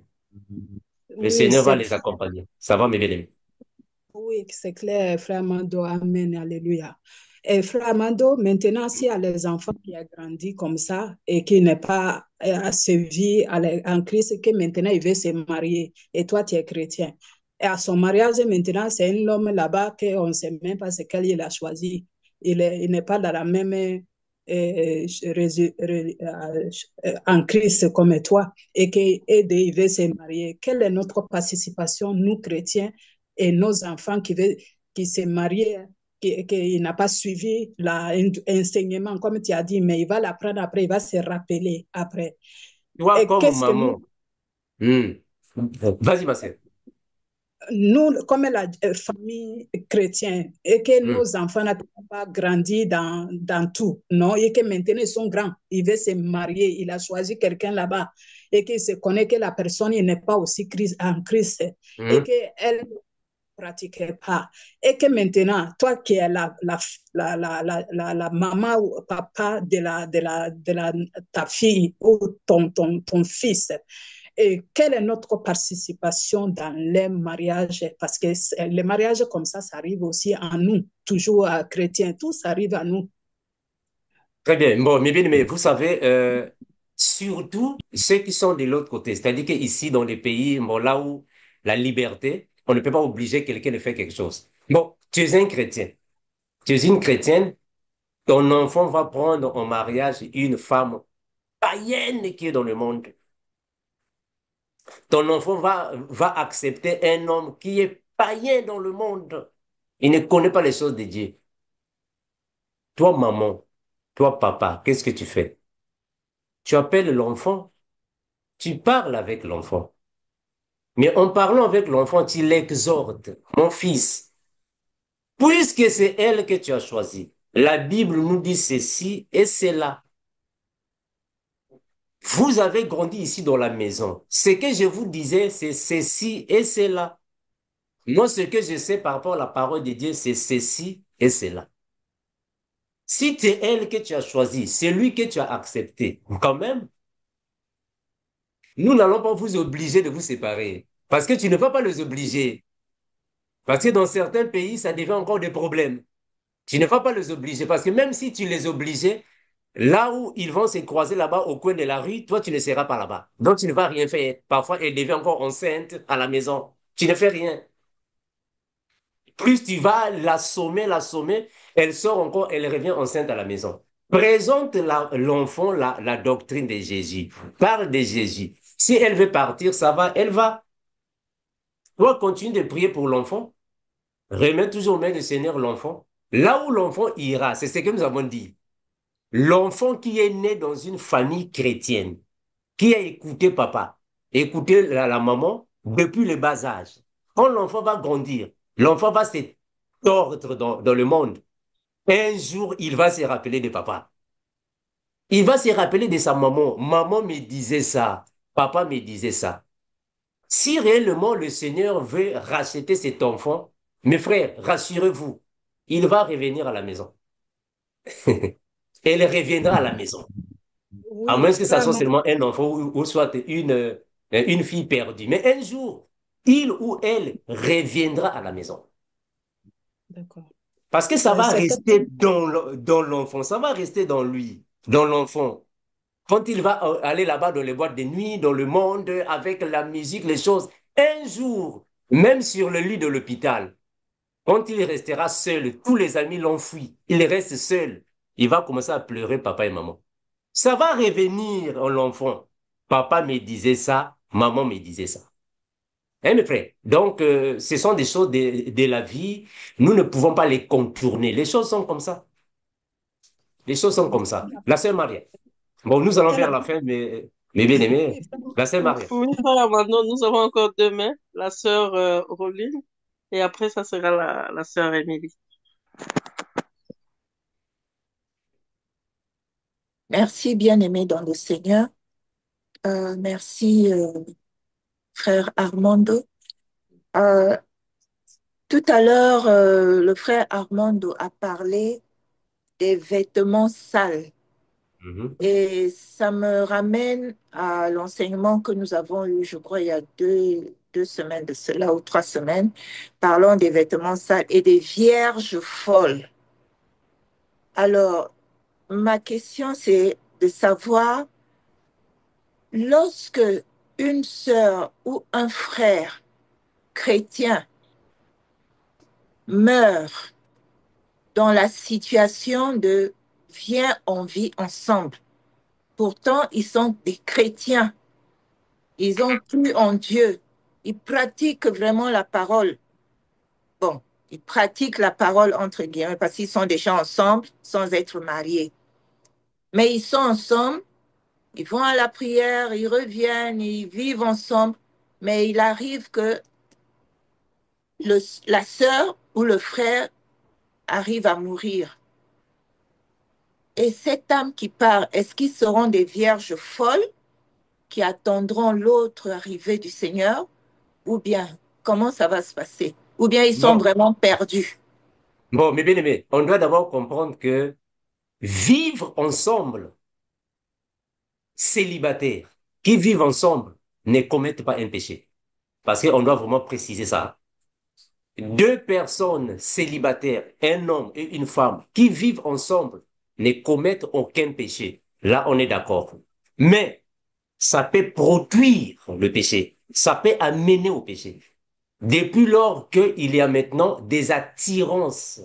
S1: Le
S8: Oui,
S1: Seigneur va
S8: c'est
S1: les accompagner. Ça va, mes bien-aimés.
S8: Oui, c'est clair, Frère Mando. Amen, alléluia. Et Frère Mando, maintenant, s'il y a les enfants qui ont grandi comme ça et qui n'est pas servi en Christ, que maintenant il veut se marier et toi, tu es chrétien. Et à son mariage, maintenant, c'est un homme là-bas qu'on ne sait même pas ce qu'il a choisi. Il n'est pas dans la même en Christ comme toi et qu'il veut se marier. Quelle est notre participation, nous chrétiens, et nos enfants qui s'est marié, qui n'a pas suivi l'enseignement, comme tu as dit, mais il va l'apprendre après, il va se rappeler après.
S1: Toi,
S8: Et
S1: comme
S8: qu'est-ce que nous,
S1: maman, hmm. Vas-y, ma sœur.
S8: nous, comme la famille chrétienne, et que
S1: Hmm.
S8: nos enfants n'ont pas grandi dans tout, non, et que maintenant ils sont grands, il veut se marier, il a choisi quelqu'un là-bas, et qu'il se connaît que la personne n'est pas aussi en Christ, et
S1: Hmm.
S8: qu'elle ne pratiquait pas, et que maintenant, toi qui es la maman ou papa ta fille ou ton fils, et quelle est notre participation dans les mariages? Parce que les mariages comme ça arrive aussi à nous, toujours à chrétiens, tout ça arrive à nous.
S1: Très bien. Bon, mais vous savez, surtout ceux qui sont de l'autre côté, c'est-à-dire qu'ici, dans les pays, bon, là où la liberté, on ne peut pas obliger quelqu'un de faire quelque chose. Bon, tu es un chrétien, tu es une chrétienne, ton enfant va prendre en mariage une femme païenne qui est dans le monde. Ton enfant va accepter un homme qui est païen dans le monde. Il ne connaît pas les choses de Dieu. Toi, maman, toi, papa, qu'est-ce que tu fais? Tu appelles l'enfant, tu parles avec l'enfant. Mais en parlant avec l'enfant, tu l'exhortes, mon fils, puisque c'est elle que tu as choisie. La Bible nous dit ceci et cela. Vous avez grandi ici dans la maison. Ce que je vous disais, c'est ceci et cela. Moi, ce que je sais par rapport à la parole de Dieu, c'est ceci et cela. Si c'est elle que tu as choisi, c'est lui que tu as accepté, quand même, nous n'allons pas vous obliger de vous séparer. Parce que tu ne vas pas les obliger. Parce que dans certains pays, ça devient encore des problèmes. Tu ne vas pas les obliger. Parce que même si tu les obligeais, là où ils vont se croiser là-bas au coin de la rue, toi, tu ne seras pas là-bas. Donc, tu ne vas rien faire. Parfois, elle devient encore enceinte à la maison. Tu ne fais rien. Plus tu vas l'assommer, elle sort encore, elle revient enceinte à la maison. Présente l'enfant la doctrine de Jésus. Parle de Jésus. Si elle veut partir, ça va, elle va. Toi, continue de prier pour l'enfant. Remets toujours aux mains du Seigneur l'enfant. Là où l'enfant ira, c'est ce que nous avons dit. L'enfant qui est né dans une famille chrétienne, qui a écouté papa, écouté la maman depuis le bas âge. Quand l'enfant va grandir, l'enfant va se tordre dans le monde. Un jour, il va se rappeler de papa. Il va se rappeler de sa maman. Maman me disait ça. Papa me disait ça. Si réellement le Seigneur veut racheter cet enfant, mes frères, rassurez-vous, il va revenir à la maison. Elle reviendra à la maison. À moins
S8: Oui,
S1: que ça
S8: frère,
S1: soit seulement un enfant ou soit une fille perdue. Mais un jour, il ou elle reviendra à la maison.
S8: d'accord.
S1: Parce que ça va
S8: C'était
S1: rester dans l'enfant, ça va rester dans lui, dans l'enfant. Quand il va aller là-bas dans les boîtes de nuit, dans le monde, avec la musique, les choses, un jour, même sur le lit de l'hôpital, quand il restera seul, tous les amis l'ont fui, il reste seul, il va commencer à pleurer papa et maman. Ça va revenir en l'enfant. Papa me disait ça, maman me disait ça. Hein, mes frères? Donc, ce sont des choses de la vie. Nous ne pouvons pas les contourner. Les choses sont comme ça. Les choses sont comme ça. La sœur Maria. Bon, nous allons
S8: elle a
S1: vers la fin, mais bien aimé.
S8: dit,
S1: La sœur Maria.
S3: Oui, frère, maintenant, nous avons encore demain la sœur Roline et après, ça sera la sœur Émilie.
S4: Merci, bien-aimé dans le Seigneur. Merci, frère Armando. Euh, Tout à l'heure, le frère Armando a parlé des vêtements sales.
S1: Mhm.
S4: Et ça me ramène à l'enseignement que nous avons eu, je crois, il y a deux semaines de cela ou 3 semaines, parlant des vêtements sales et des vierges folles. Alors, ma question, c'est de savoir, lorsque une sœur ou un frère chrétien meurt dans la situation de viens, on vit ensemble, pourtant ils sont des chrétiens. Ils ont cru en Dieu. Ils pratiquent vraiment la parole. Ils pratiquent la parole entre guillemets parce qu'ils sont déjà ensemble sans être mariés. Mais ils sont ensemble, ils vont à la prière, ils reviennent, ils vivent ensemble. Mais il arrive que la sœur ou le frère arrive à mourir. Et cette âme qui part, est-ce qu'ils seront des vierges folles qui attendront l'autre arrivée du Seigneur? Ou bien, comment ça va se passer? Ou bien ils sont
S1: Bon,
S4: vraiment perdus?
S1: bon, mes bien-aimés, on doit d'abord comprendre que vivre ensemble, célibataires, qui vivent ensemble, ne commettent pas un péché. Parce qu'on doit vraiment préciser ça. Deux personnes célibataires, un homme et une femme, qui vivent ensemble, ne commettent aucun péché. Là, on est d'accord. Mais ça peut produire le péché. Ça peut amener au péché. Depuis lors qu'il y a maintenant des attirances,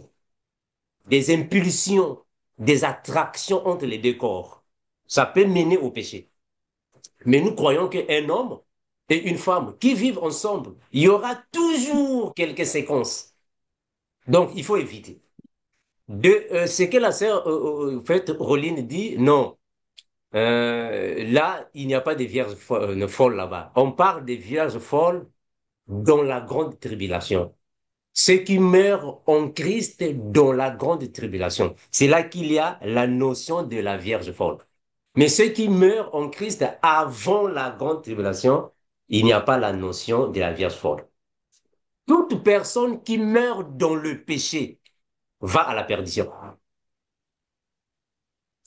S1: des impulsions, des attractions entre les deux corps, ça peut mener au péché. Mais nous croyons qu'un homme et une femme qui vivent ensemble, il y aura toujours quelques séquences. Donc, il faut éviter. Ce que la sœur en fait, Roline dit, non. Là, il n'y a pas de vierges folles là-bas. On parle des vierges folles dans la grande tribulation. Ceux qui meurent en Christ dans la grande tribulation. C'est là qu'il y a la notion de la Vierge folle. Mais ceux qui meurent en Christ avant la grande tribulation, il n'y a pas la notion de la Vierge folle. Toute personne qui meurt dans le péché va à la perdition.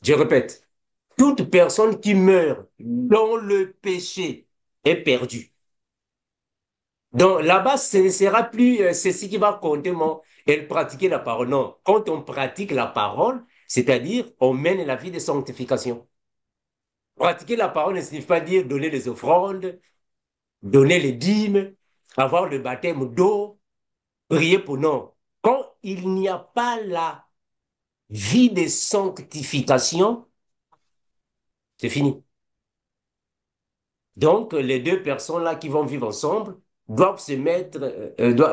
S1: Je répète, toute personne qui meurt dans le péché est perdue. Donc là-bas, ce ne sera plus ceci qui va compter, elle pratiquer la parole. Non, quand on pratique la parole, c'est-à-dire on mène la vie de sanctification. Pratiquer la parole ne signifie pas dire donner les offrandes, donner les dîmes, avoir le baptême d'eau, prier pour non. Quand il n'y a pas la vie de sanctification, c'est fini. Donc, les deux personnes-là qui vont vivre ensemble doivent se mettre,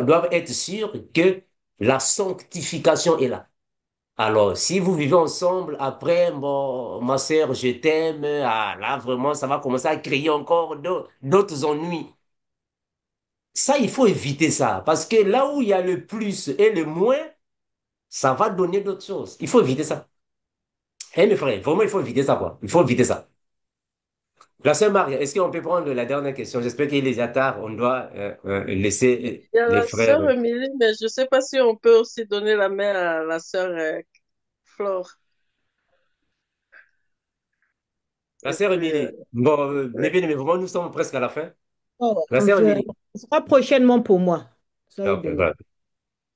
S1: doivent être sûrs que la sanctification est là. Alors, si vous vivez ensemble, après, bon, ma sœur, je t'aime, ah, là, vraiment, ça va commencer à créer encore d'autres ennuis. Ça, il faut éviter ça, parce que là où il y a le plus et le moins, ça va donner d'autres choses. Il faut éviter ça. Eh, mes frères, vraiment, il faut éviter ça, quoi. Il faut éviter ça. La sœur Marie, est-ce qu'on peut prendre la dernière question? J'espère qu'il est déjà tard. On doit laisser
S3: Il y a
S1: les
S3: la
S1: frères.
S3: sœur Émilie, mais je ne sais pas si on peut aussi donner la main à la sœur Flore.
S1: La
S3: Et
S1: sœur
S3: puis,
S1: Émilie. Bon,
S3: ouais.
S1: mais vraiment, nous sommes presque à la fin.
S5: Oh,
S1: La sœur Émilie.
S5: ce sera prochainement pour moi.
S1: Ah,
S5: Soyez
S1: ok,
S5: bénis.
S1: voilà.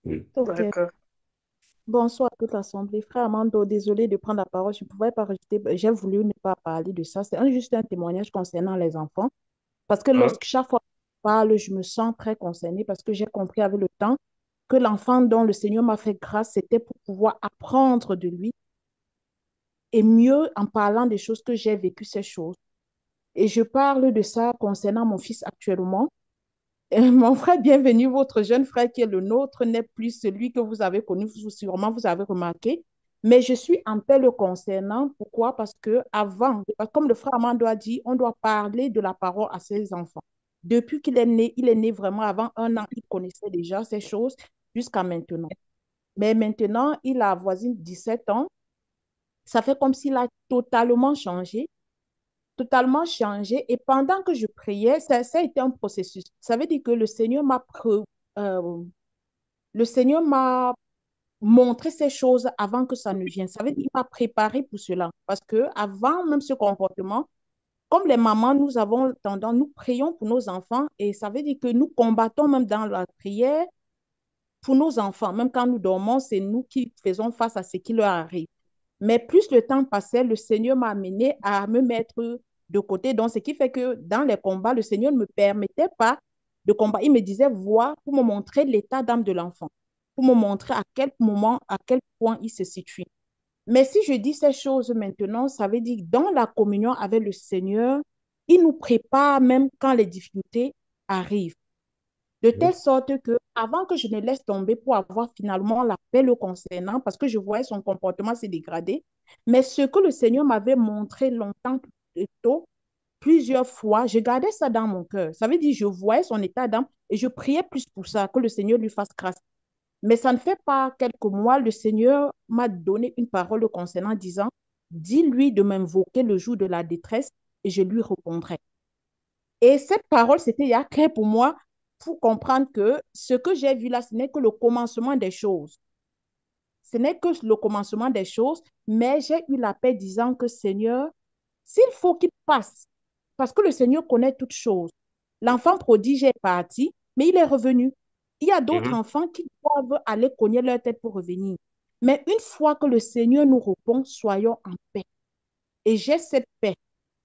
S1: Mm.
S9: Ok.
S3: D'accord.
S9: Bonsoir à toute l'Assemblée. Frère Amando, désolé de prendre la parole. Je ne pouvais pas rajouter, j'ai voulu ne pas parler de ça. C'est juste un témoignage concernant les enfants. Parce que
S1: Hein?
S9: lorsque chaque fois que je parle, je me sens très concernée parce que j'ai compris avec le temps que l'enfant dont le Seigneur m'a fait grâce, c'était pour pouvoir apprendre de lui et mieux en parlant des choses que j'ai vécues, ces choses. Et je parle de ça concernant mon fils actuellement. Mon frère, bienvenue, votre jeune frère qui est le nôtre n'est plus celui que vous avez connu, sûrement vous avez remarqué. Mais je suis en paix le concernant. Pourquoi? Parce que avant, comme le frère Amando a dit, on doit parler de la parole à ses enfants. Depuis qu'il est né, il est né vraiment avant 1 an, il connaissait déjà ces choses jusqu'à maintenant. Mais maintenant, il a avoisine 17 ans. Ça fait comme s'il a totalement changé. Totalement changé. Et pendant que je priais, ça a été un processus. Ça veut dire que euh, le Seigneur m'a montré ces choses avant que ça ne vienne. Ça veut dire qu'il m'a préparé pour cela. Parce que avant même ce comportement, comme les mamans, nous avons tendance, nous prions pour nos enfants et ça veut dire que nous combattons même dans la prière pour nos enfants. Même quand nous dormons, c'est nous qui faisons face à ce qui leur arrive. Mais plus le temps passait, le Seigneur m'a amené à me mettre de côté. Donc, ce qui fait que dans les combats, le Seigneur ne me permettait pas de combattre. Il me disait, vois, pour me montrer l'état d'âme de l'enfant, pour me montrer à quel moment, à quel point il se situe. Mais si je dis ces choses maintenant, ça veut dire que dans la communion avec le Seigneur, il nous prépare même quand les difficultés arrivent. de telle sorte que avant que je ne laisse tomber pour avoir finalement la paix le concernant, parce que je voyais son comportement se dégrader, mais ce que le Seigneur m'avait montré longtemps plus tôt, plusieurs fois, je gardais ça dans mon cœur. Ça veut dire, je voyais son état d'âme et je priais plus pour ça, que le Seigneur lui fasse grâce. Mais ça ne fait pas quelques mois, le Seigneur m'a donné une parole le concernant, disant, dis-lui de m'invoquer le jour de la détresse et je lui répondrai. Et cette parole, c'était il clair pour moi pour comprendre que ce que j'ai vu là, ce n'est que le commencement des choses. Ce n'est que le commencement des choses, mais j'ai eu la paix disant que Seigneur, s'il faut qu'il passe, parce que le Seigneur connaît toutes choses. L'enfant prodige est parti, mais il est revenu. Il y a d'autres
S1: Mhm.
S9: enfants qui doivent aller cogner leur tête pour revenir. Mais une fois que le Seigneur nous répond, soyons en paix. Et j'ai cette paix.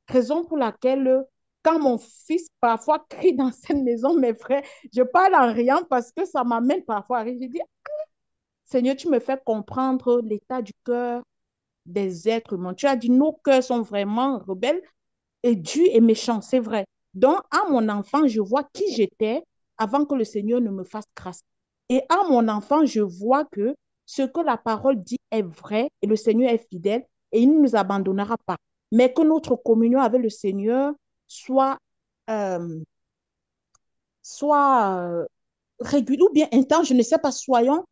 S9: Raison pour laquelle, quand mon fils parfois crie dans cette maison, mes frères, je parle en riant parce que ça m'amène parfois à rire. Je dis, Seigneur, tu me fais comprendre l'état du cœur des êtres humains. Tu as dit, nos cœurs sont vraiment rebelles et durs et méchants, c'est vrai. Donc, à mon enfant, je vois qui j'étais avant que le Seigneur ne me fasse grâce. Et à mon enfant, je vois que ce que la parole dit est vrai et le Seigneur est fidèle et il ne nous abandonnera pas. Mais que notre communion avec le Seigneur soit, euh, soit régulière ou bien intense, je ne sais pas, soyons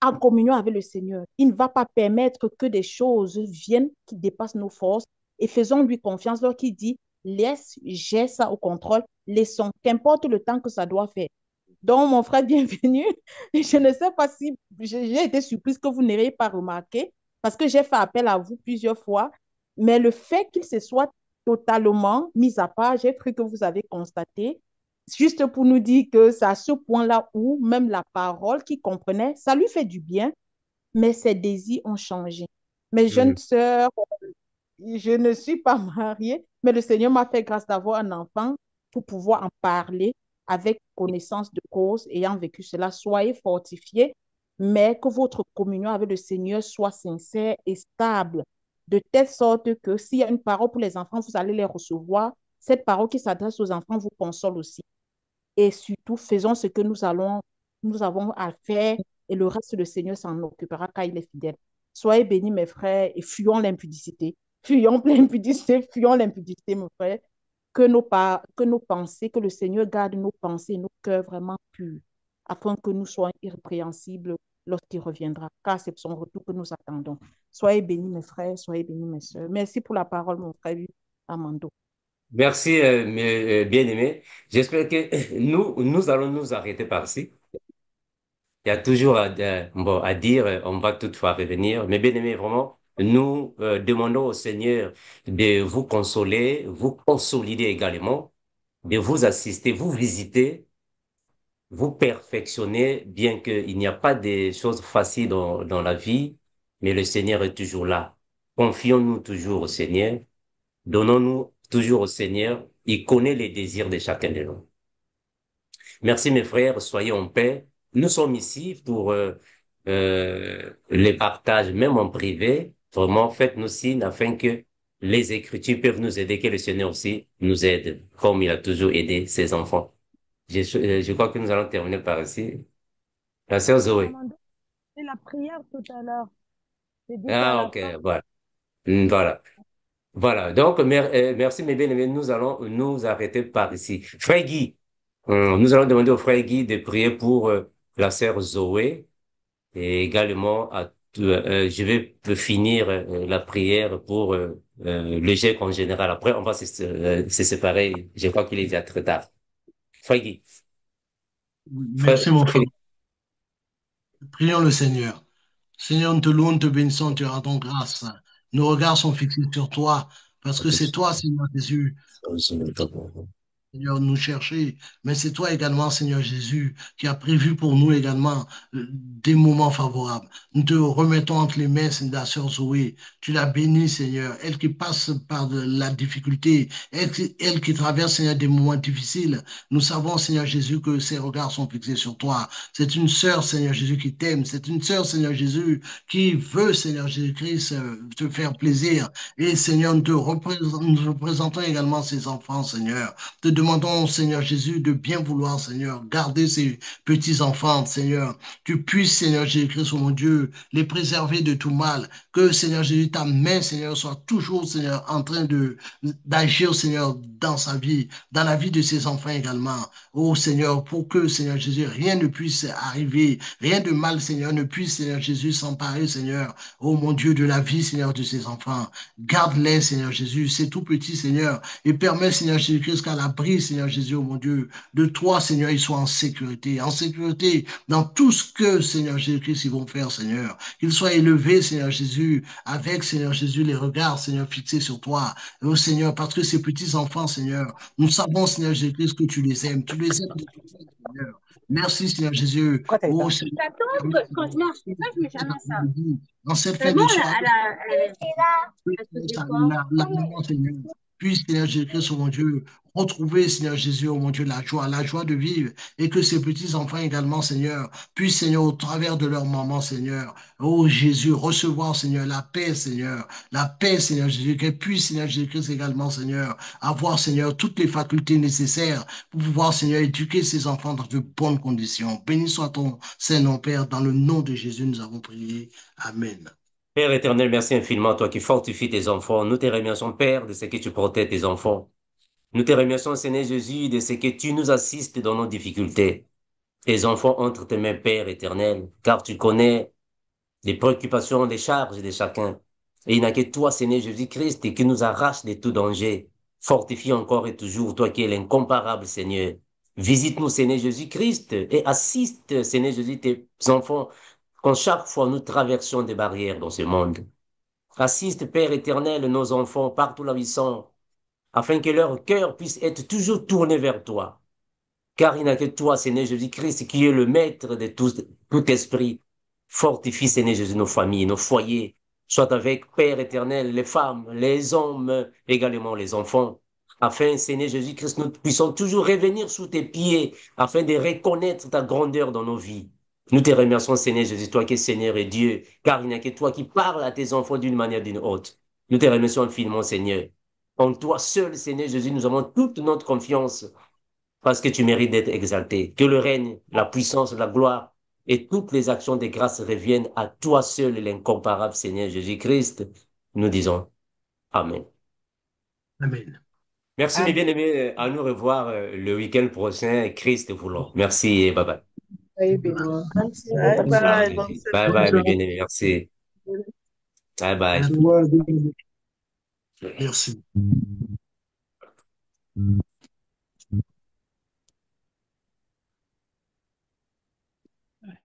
S9: en communion avec le Seigneur. Il ne va pas permettre que des choses viennent qui dépassent nos forces et faisons-lui confiance lorsqu'il dit, laisse, j'ai ça au contrôle, laissons, qu'importe le temps que ça doit faire. Donc, mon frère, bienvenue. Je ne sais pas si j'ai été surprise que vous n'ayez pas remarqué parce que j'ai fait appel à vous plusieurs fois, mais le fait qu'il se soit totalement mis à part, j'ai cru que vous avez constaté, juste pour nous dire que c'est à ce point-là où même la parole qu'il comprenait, ça lui fait du bien, mais ses désirs ont changé. Mes jeunes
S1: Mhm.
S9: sœurs, je ne suis pas mariée, mais le Seigneur m'a fait grâce d'avoir un enfant pour pouvoir en parler avec connaissance de cause, ayant vécu cela. Soyez fortifiés, mais que votre communion avec le Seigneur soit sincère et stable, de telle sorte que s'il y a une parole pour les enfants, vous allez les recevoir. Cette parole qui s'adresse aux enfants vous console aussi. Et surtout, faisons ce que nous avons à faire et le reste, le Seigneur s'en occupera car il est fidèle. Soyez bénis, mes frères, et fuyons l'impudicité. Fuyons l'impudicité, fuyons l'impudicité, mes frères. Que nos pensées, que le Seigneur garde nos pensées et nos cœurs vraiment purs, afin que nous soyons irrépréhensibles lorsqu'il reviendra, car c'est son retour que nous attendons. Soyez bénis, mes frères, soyez bénis, mes sœurs. Merci pour la parole, mon frère Amando.
S1: Merci, bien-aimé. J'espère que nous allons nous arrêter par ici. Il y a toujours bon, à dire, on va toutefois revenir. Mais bien-aimé, vraiment, nous demandons au Seigneur de vous consoler, vous consolider également, de vous assister, vous visiter, vous perfectionner, bien qu'il n'y a pas de choses faciles dans la vie, mais le Seigneur est toujours là. Confions-nous toujours au Seigneur, donnons-nous toujours au Seigneur. Il connaît les désirs de chacun de nous. Merci mes frères, soyez en paix. Nous sommes ici pour les partages, même en privé. Vraiment, faites-nous signe afin que les Écritures peuvent nous aider, que le Seigneur aussi nous aide, comme il a toujours aidé ses enfants. Je crois que nous allons terminer par ici. La sœur Zoé.
S7: Amanda, c'est la prière tout à l'heure. J'ai dit c'est à
S1: Ah,
S7: la
S1: ok,
S7: fin.
S1: voilà. Voilà. Voilà. Donc, merci mes bien-aimés. Nous allons nous arrêter par ici. Frère Guy, nous allons demander au frère Guy de prier pour la sœur Zoé. Et également, je vais finir la prière pour le GIEC en général. Après, on va se séparer. Je crois qu'il est déjà très tard. Frère Guy, frère,
S2: Merci, mon frère.
S1: frère-
S2: Prions le Seigneur. Seigneur, nous te louons, nous te bénissons, tu rendons grâce. Nos regards sont fixés sur toi, parce que c'est toi, Seigneur Jésus, Seigneur, nous chercher. Mais c'est toi également, Seigneur Jésus, qui a prévu pour nous également des moments favorables. Nous te remettons entre les mains, Seigneur, la sœur Zoé. Tu l'as bénie, Seigneur. Elle qui passe par de la difficulté, elle qui traverse, Seigneur, des moments difficiles. Nous savons, Seigneur Jésus, que ses regards sont fixés sur toi. C'est une sœur, Seigneur Jésus, qui t'aime. C'est une sœur, Seigneur Jésus, qui veut, Seigneur Jésus-Christ, te faire plaisir. Et, Seigneur, nous représentons également ses enfants, Seigneur. Te demandons, Seigneur Jésus, de bien vouloir, Seigneur, garder ces petits-enfants, Seigneur. Tu puisses, Seigneur Jésus-Christ, oh mon Dieu, les préserver de tout mal. Que, Seigneur Jésus, ta main, Seigneur, soit toujours, Seigneur, en train d'agir, Seigneur, dans sa vie, dans la vie de ses enfants également. Oh, Seigneur, pour que, Seigneur Jésus, rien ne puisse arriver, rien de mal, Seigneur, ne puisse, Seigneur Jésus, s'emparer, Seigneur, oh mon Dieu, de la vie, Seigneur, de ses enfants. Garde-les, Seigneur Jésus, c'est tout petit, Seigneur, et permets, Seigneur Jésus-Christ, qu'à l'abri, Seigneur Jésus, oh mon Dieu, de toi, Seigneur, ils soient en sécurité dans tout ce que, Seigneur Jésus-Christ, ils vont faire, Seigneur. Qu'ils soient élevés, Seigneur Jésus, avec, Seigneur Jésus, les regards, Seigneur, fixés sur toi. Oh Seigneur, parce que ces petits-enfants, Seigneur, nous savons, Seigneur Jésus-Christ, que tu les aimes de tout cœur, Seigneur. Merci, Seigneur Jésus. Oh Seigneur, dans cette fête de soir, la maman, Seigneur. Puis, Seigneur Jésus-Christ, oh mon Dieu, retrouver, Seigneur Jésus, oh mon Dieu, la joie de vivre, et que ces petits-enfants également, Seigneur, puissent, Seigneur, au travers de leur maman, Seigneur, oh Jésus, recevoir, Seigneur, la paix, Seigneur Jésus, qu'elle puisse, Seigneur Jésus-Christ également, Seigneur, avoir, Seigneur, toutes les facultés nécessaires pour pouvoir, Seigneur, éduquer ces enfants dans de bonnes conditions. Béni soit ton Saint-Nom, Père, dans le nom de Jésus, nous avons prié. Amen.
S1: Père éternel, merci infiniment, toi qui fortifies tes enfants. Nous te remercions, Père, de ce que tu protèges tes enfants. Nous te remercions, Seigneur Jésus, de ce que tu nous assistes dans nos difficultés. Tes enfants entre tes mains, Père éternel, car tu connais les préoccupations, les charges de chacun. Et il n'y a que toi, Seigneur Jésus-Christ, qui nous arrache de tout danger. Fortifie encore et toujours, toi qui es l'incomparable, Seigneur. Visite-nous, Seigneur Jésus-Christ, et assiste, Seigneur Jésus, tes enfants, quand chaque fois nous traversons des barrières dans ce monde. Assiste, Père éternel, nos enfants partout là où ils sont, afin que leur cœur puisse être toujours tourné vers toi. Car il n'y a que toi, Seigneur Jésus-Christ, qui est le maître de tout esprit. Fortifie, Seigneur Jésus, nos familles, nos foyers. Soit avec Père éternel, les femmes, les hommes, également les enfants. Afin, Seigneur Jésus-Christ, nous puissions toujours revenir sous tes pieds, afin de reconnaître ta grandeur dans nos vies. Nous te remercions, Seigneur Jésus, toi qui es Seigneur et Dieu, car il n'y a que toi qui parles à tes enfants d'une manière ou d'une autre. Nous te remercions infiniment, Seigneur. En toi seul, Seigneur Jésus, nous avons toute notre confiance parce que tu mérites d'être exalté. Que le règne, la puissance, la gloire et toutes les actions de grâce reviennent à toi seul, l'incomparable Seigneur Jésus-Christ. Nous disons Amen.
S2: Amen.
S1: Merci mes bien-aimés, à nous revoir le week-end prochain, Christ voulant. Merci et bye bye.
S3: Bye bye.
S1: Bye bye mes bien-aimés, merci. Bye bye.
S2: Merci.